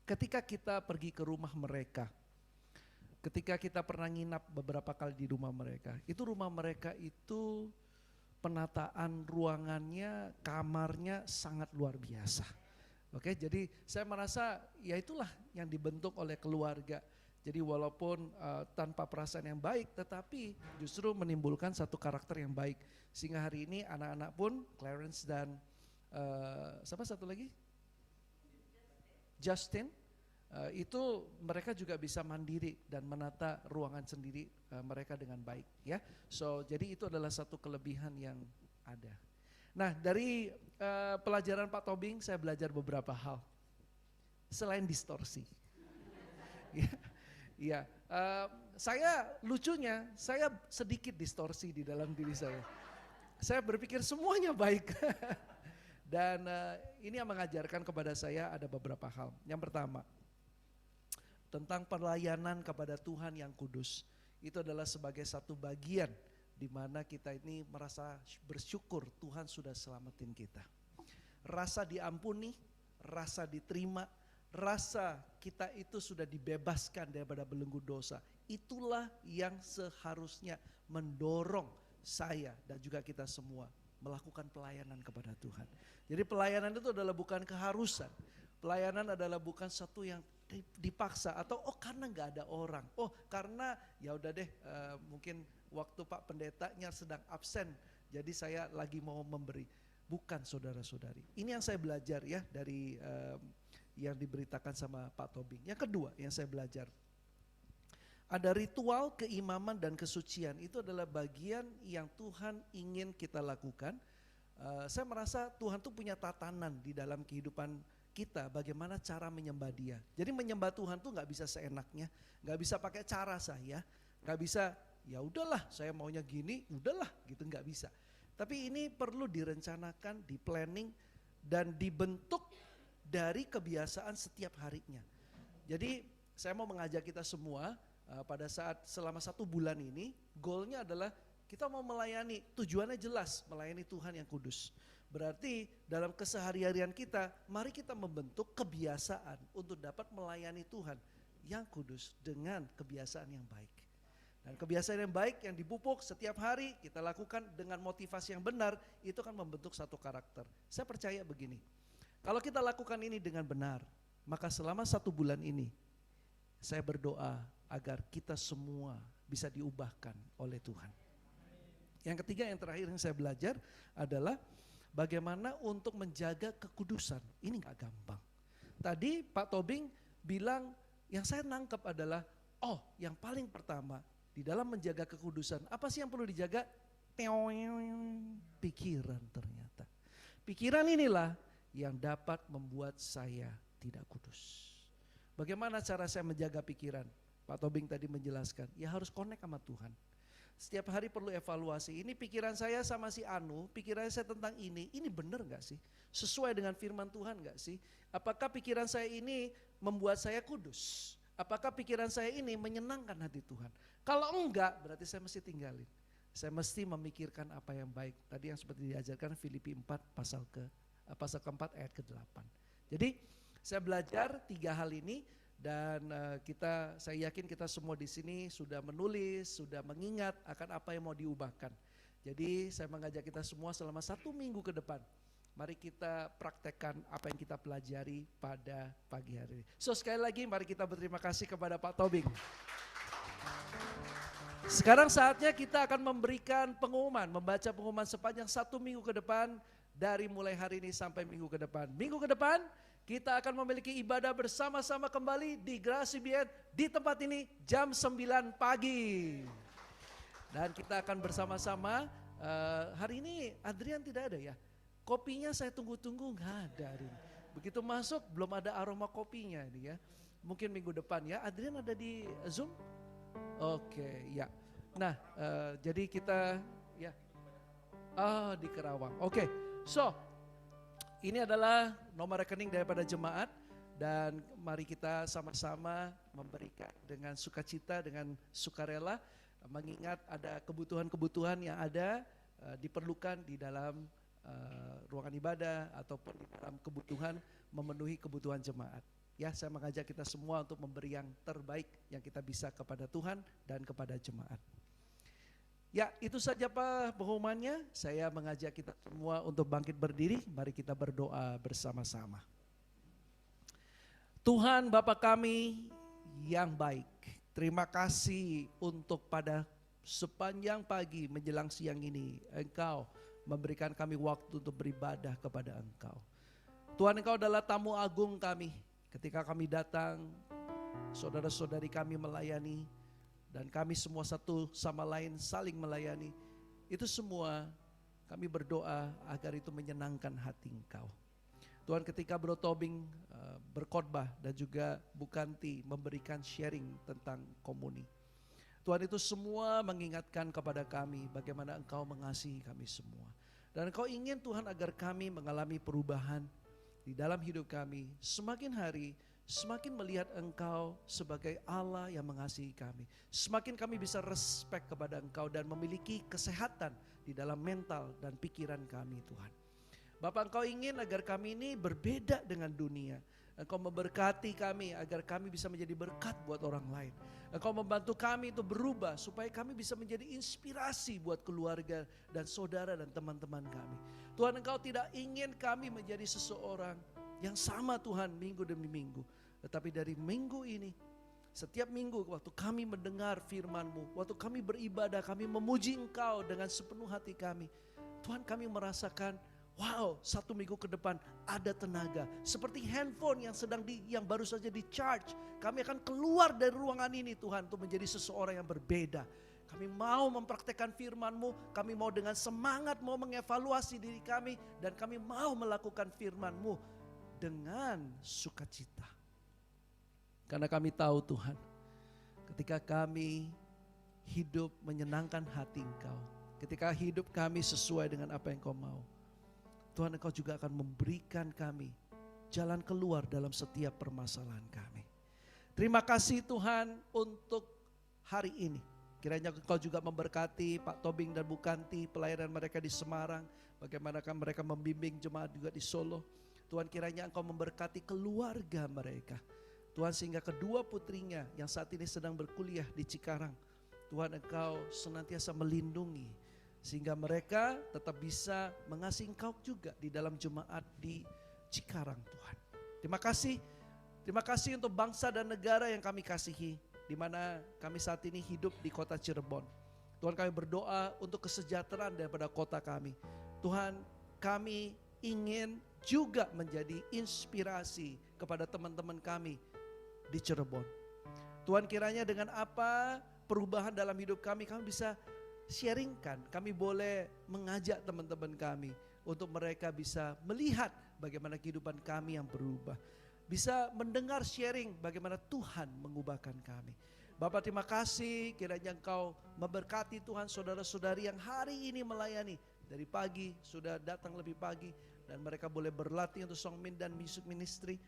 Ketika kita pergi ke rumah mereka, ketika kita pernah nginap beberapa kali di rumah mereka, itu penataan ruangannya, kamarnya sangat luar biasa. Oke, jadi saya merasa ya itulah yang dibentuk oleh keluarga. Jadi walaupun tanpa perasaan yang baik, tetapi justru menimbulkan satu karakter yang baik. Sehingga hari ini anak-anak pun, Clarence dan siapa satu lagi? Justin, itu mereka juga bisa mandiri dan menata ruangan sendiri mereka dengan baik ya. So jadi itu adalah satu kelebihan yang ada. Nah dari pelajaran Pak Tobing saya belajar beberapa hal selain distorsi. Ya, saya lucunya saya sedikit distorsi di dalam diri saya. Saya berpikir semuanya baik. Dan ini yang mengajarkan kepada saya ada beberapa hal. Yang pertama, tentang pelayanan kepada Tuhan yang kudus. Itu adalah sebagai satu bagian di mana kita ini merasa bersyukur Tuhan sudah selamatin kita. Rasa diampuni, rasa diterima, rasa kita itu sudah dibebaskan daripada belenggu dosa. Itulah yang seharusnya mendorong saya dan juga kita semua melakukan pelayanan kepada Tuhan. Jadi pelayanan itu adalah bukan keharusan. Pelayanan adalah bukan satu yang dipaksa atau karena nggak ada orang. Karena ya udah deh mungkin waktu Pak Pendetanya sedang absen jadi saya lagi mau memberi. Bukan saudara-saudari. Ini yang saya belajar ya dari yang diberitakan sama Pak Tobing. Yang kedua yang saya belajar. Ada ritual keimaman dan kesucian, itu adalah bagian yang Tuhan ingin kita lakukan. Saya merasa Tuhan tuh punya tatanan di dalam kehidupan kita bagaimana cara menyembah Dia. Jadi menyembah Tuhan tuh nggak bisa seenaknya, nggak bisa pakai cara saya, nggak bisa ya udahlah saya maunya gini, udahlah gitu nggak bisa. Tapi ini perlu direncanakan, di planning dan dibentuk dari kebiasaan setiap harinya. Jadi saya mau mengajak kita semua. Pada saat selama 1 bulan ini goalnya adalah kita mau melayani, tujuannya jelas melayani Tuhan yang kudus. Berarti dalam keseharian kita mari kita membentuk kebiasaan untuk dapat melayani Tuhan yang kudus dengan kebiasaan yang baik. Dan kebiasaan yang baik yang dipupuk setiap hari kita lakukan dengan motivasi yang benar, itu kan membentuk satu karakter. Saya percaya begini, kalau kita lakukan ini dengan benar, maka selama 1 bulan ini saya berdoa agar kita semua bisa diubahkan oleh Tuhan. Yang ketiga, yang terakhir yang saya belajar adalah bagaimana untuk menjaga kekudusan. Ini gak gampang. Tadi Pak Tobing bilang yang saya nangkep adalah, yang paling pertama di dalam menjaga kekudusan, apa sih yang perlu dijaga? Pikiran ternyata. Pikiran inilah yang dapat membuat saya tidak kudus. Bagaimana cara saya menjaga pikiran? Pak Tobing tadi menjelaskan, ya harus connect sama Tuhan. Setiap hari perlu evaluasi, ini pikiran saya sama si Anu, pikiran saya tentang ini benar gak sih? Sesuai dengan firman Tuhan gak sih? Apakah pikiran saya ini membuat saya kudus? Apakah pikiran saya ini menyenangkan hati Tuhan? Kalau enggak, berarti saya mesti tinggalin. Saya mesti memikirkan apa yang baik. Tadi yang seperti diajarkan Filipi 4 pasal keempat ayat ke-8. Jadi saya belajar 3 hal ini dan saya yakin kita semua di sini sudah menulis, sudah mengingat akan apa yang mau diubahkan. Jadi saya mengajak kita semua selama 1 minggu ke depan, mari kita praktekkan apa yang kita pelajari pada pagi hari ini. So sekali lagi mari kita berterima kasih kepada Pak Tobing. Sekarang saatnya kita akan memberikan pengumuman, membaca pengumuman sepanjang 1 minggu ke depan dari mulai hari ini sampai minggu ke depan. Minggu ke depan kita akan memiliki ibadah bersama-sama kembali di Gracia BN di tempat ini jam 9 pagi. Dan kita akan bersama-sama, hari ini Adrian tidak ada ya. Kopinya saya tunggu-tunggu nggak ada hari ini. Begitu masuk belum ada aroma kopinya ini ya. Mungkin minggu depan ya. Adrian ada di Zoom? Oke, ya. Nah, jadi kita ya. Di Kerawang. Oke. So, ini adalah nomor rekening daripada jemaat dan mari kita sama-sama memberikan dengan sukacita, dengan sukarela, mengingat ada kebutuhan-kebutuhan yang ada diperlukan di dalam ruangan ibadah ataupun di dalam kebutuhan memenuhi kebutuhan jemaat. Ya, saya mengajak kita semua untuk memberi yang terbaik yang kita bisa kepada Tuhan dan kepada jemaat. Ya, itu saja Pak pengumumannya. Saya mengajak kita semua untuk bangkit berdiri. Mari kita berdoa bersama-sama. Tuhan Bapa kami yang baik, terima kasih untuk pada sepanjang pagi menjelang siang ini Engkau memberikan kami waktu untuk beribadah kepada Engkau. Tuhan, Engkau adalah tamu agung kami. Ketika kami datang, saudara-saudari kami melayani, dan kami semua satu sama lain saling melayani. Itu semua kami berdoa agar itu menyenangkan hati Engkau. Tuhan, ketika Bro Tobing berkhotbah dan juga Bu Kanti memberikan sharing tentang komuni, Tuhan, itu semua mengingatkan kepada kami bagaimana Engkau mengasihi kami semua. Dan Engkau ingin Tuhan agar kami mengalami perubahan di dalam hidup kami. Semakin hari semakin melihat Engkau sebagai Allah yang mengasihi kami. Semakin kami bisa respect kepada Engkau dan memiliki kesehatan di dalam mental dan pikiran kami Tuhan. Bapak, Engkau ingin agar kami ini berbeda dengan dunia. Engkau memberkati kami agar kami bisa menjadi berkat buat orang lain. Engkau membantu kami untuk berubah supaya kami bisa menjadi inspirasi buat keluarga dan saudara dan teman-teman kami. Tuhan, Engkau tidak ingin kami menjadi seseorang yang sama Tuhan minggu demi minggu. Tetapi dari minggu ini, setiap minggu waktu kami mendengar firman-Mu, waktu kami beribadah, kami memuji Engkau dengan sepenuh hati kami. Tuhan, kami merasakan, wow, 1 minggu ke depan ada tenaga. Seperti handphone yang baru saja di charge. Kami akan keluar dari ruangan ini Tuhan untuk menjadi seseorang yang berbeda. Kami mau mempraktekkan firman-Mu, kami mau dengan semangat mau mengevaluasi diri kami, dan kami mau melakukan firman-Mu dengan sukacita. Karena kami tahu Tuhan, ketika kami hidup menyenangkan hati Engkau, ketika hidup kami sesuai dengan apa yang Engkau mau, Tuhan, Engkau juga akan memberikan kami jalan keluar dalam setiap permasalahan kami. Terima kasih Tuhan untuk hari ini. Kiranya Engkau juga memberkati Pak Tobing dan Bu Kanti, pelayanan mereka di Semarang, bagaimana mereka membimbing jemaat juga di Solo. Tuhan, kiranya Engkau memberkati keluarga mereka. Tuhan, sehingga kedua putrinya yang saat ini sedang berkuliah di Cikarang, Tuhan, Engkau senantiasa melindungi sehingga mereka tetap bisa mengasihi Engkau juga di dalam jemaat di Cikarang Tuhan. Terima kasih untuk bangsa dan negara yang kami kasihi, di mana kami saat ini hidup di kota Cirebon. Tuhan, kami berdoa untuk kesejahteraan daripada kota kami. Tuhan, kami ingin juga menjadi inspirasi kepada teman-teman kami di Cirebon. Tuhan, kiranya dengan apa perubahan dalam hidup kami bisa sharingkan. Kami boleh mengajak teman-teman kami untuk mereka bisa melihat bagaimana kehidupan kami yang berubah. Bisa mendengar sharing bagaimana Tuhan mengubahkan kami. Bapak terima kasih kiranya Engkau memberkati Tuhan saudara-saudari yang hari ini melayani. Dari pagi sudah datang lebih pagi dan mereka boleh berlatih untuk songmin dan music ministry.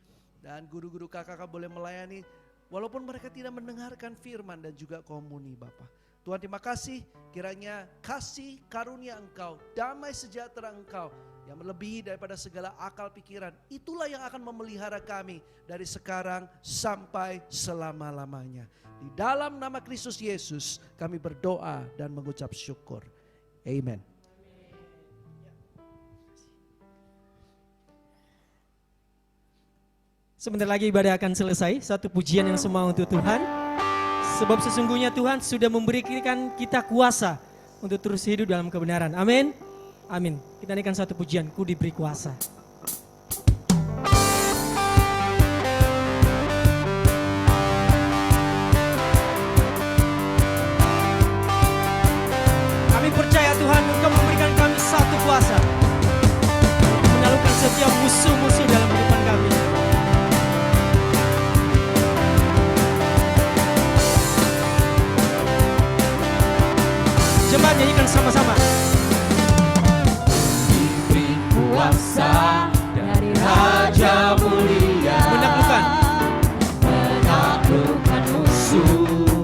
Dan guru-guru kakak boleh melayani walaupun mereka tidak mendengarkan firman dan juga komuni Bapak. Tuhan terima kasih kiranya kasih karunia Engkau, damai sejahtera Engkau yang melebihi daripada segala akal pikiran. Itulah yang akan memelihara kami dari sekarang sampai selama-lamanya. Di dalam nama Kristus Yesus kami berdoa dan mengucap syukur. Amen. Sebentar lagi ibadah akan selesai. Satu pujian yang semua untuk Tuhan. Sebab sesungguhnya Tuhan sudah memberikan kita kuasa untuk terus hidup dalam kebenaran. Amin. Amin. Kita nyanyikan satu pujian, Ku diberi kuasa. Kami percaya Tuhan Engkau memberikan kami satu kuasa menaklukkan setiap musuh-musuh dalam kehidupan kami. Jemaat nyanyikan sama-sama. Diberi kuasa dari Raja mulia, Menaklukkan. menaklukkan musuh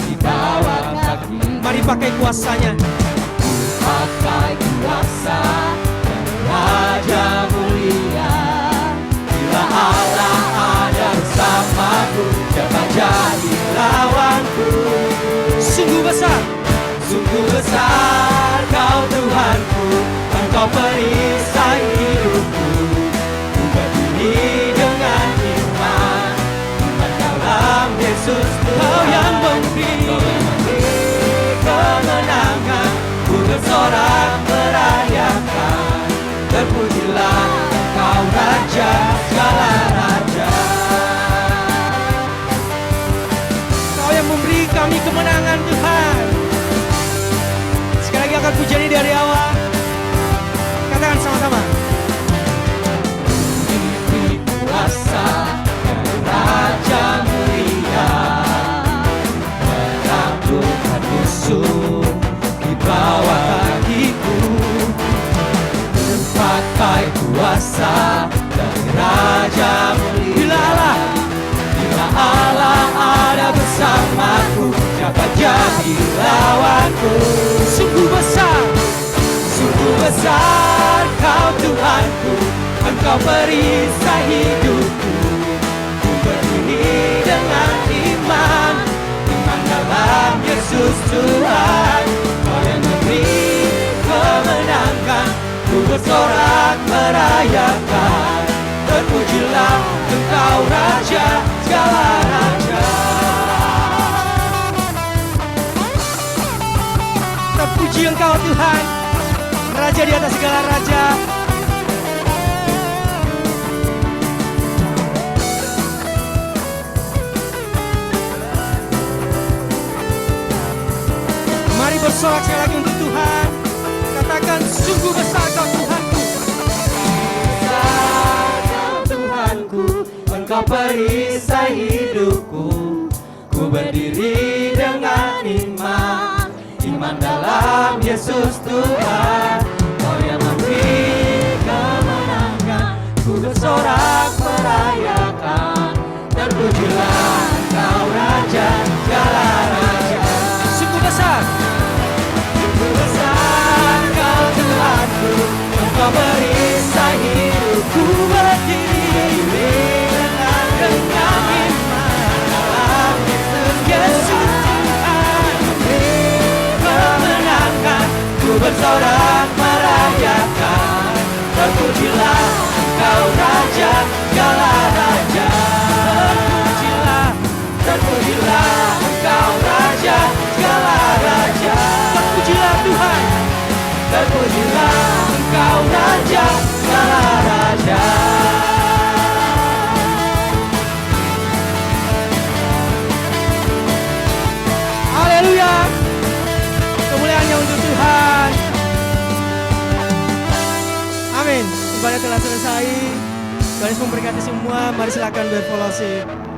di bawah kaki. Mari pakai kuasanya. Pakai kuasa dari Raja mulia. Bila Allah ada bersamaku, siapa jadi lawanku? Sungguh besar. Sungguh besar Kau Tuhanku, Engkau perisai hidupku. Ku berdiri dengan iman, iman dalam Yesus Tuhan. Kau yang memberi kemenangan. Ku bersorak merayakan, terpujilah Engkau Raja segala raja. Kau yang memberi kami kemenangan Tuhan. Sekali lagi akan pujian ini dari awal. Katakan sama-sama. Diberi kuasa dari Raja mulia, menaklukkan musuh di bawah kakiku. Pakai kuasa dari Raja mulia. Bila Allah ada bersamaku, siapa jadi lawanku? Sungguh besar. Sungguh besar Kau Tuhanku, Engkau perisai hidupku. Ku berdiri dengan iman, iman dalam Yesus Tuhan. Kau yang memberi kemenangan, ku bersorak merayakan, terpujilah Engkau Raja segala raja. Terpuji Engkau Tuhan, Raja di atas segala raja. Mari bersorak sekali lagi untuk Tuhan. Katakan sungguh besar Kau Tuhanku. Besar Kau Tuhanku, Engkau perisai hidupku. Ku berdiri dengan iman, iman dalam Yesus Tuhan. Kau yang memberi kemenangan, ku bersorak merayakan, terpujilah Engkau Raja segala raja. Sungguh besar. Sungguh besar Kau Tuhanku, Engkau perisai hidupku. Berdiri dengan iman dalam Yesus Tuhan. Kemenangan, ku bersorak merayakan, terpujilah Engkau Raja segala raja. Terpujilah, terpujilah Engkau Raja segala raja. Terpujilah Tuhan. Terpujilah Engkau Raja segala raja. Haleluya. Kemuliaannya untuk Tuhan. Ibadah telah selesai. Tuhan Yesus memberkati semua. Mari silakan berfellowship.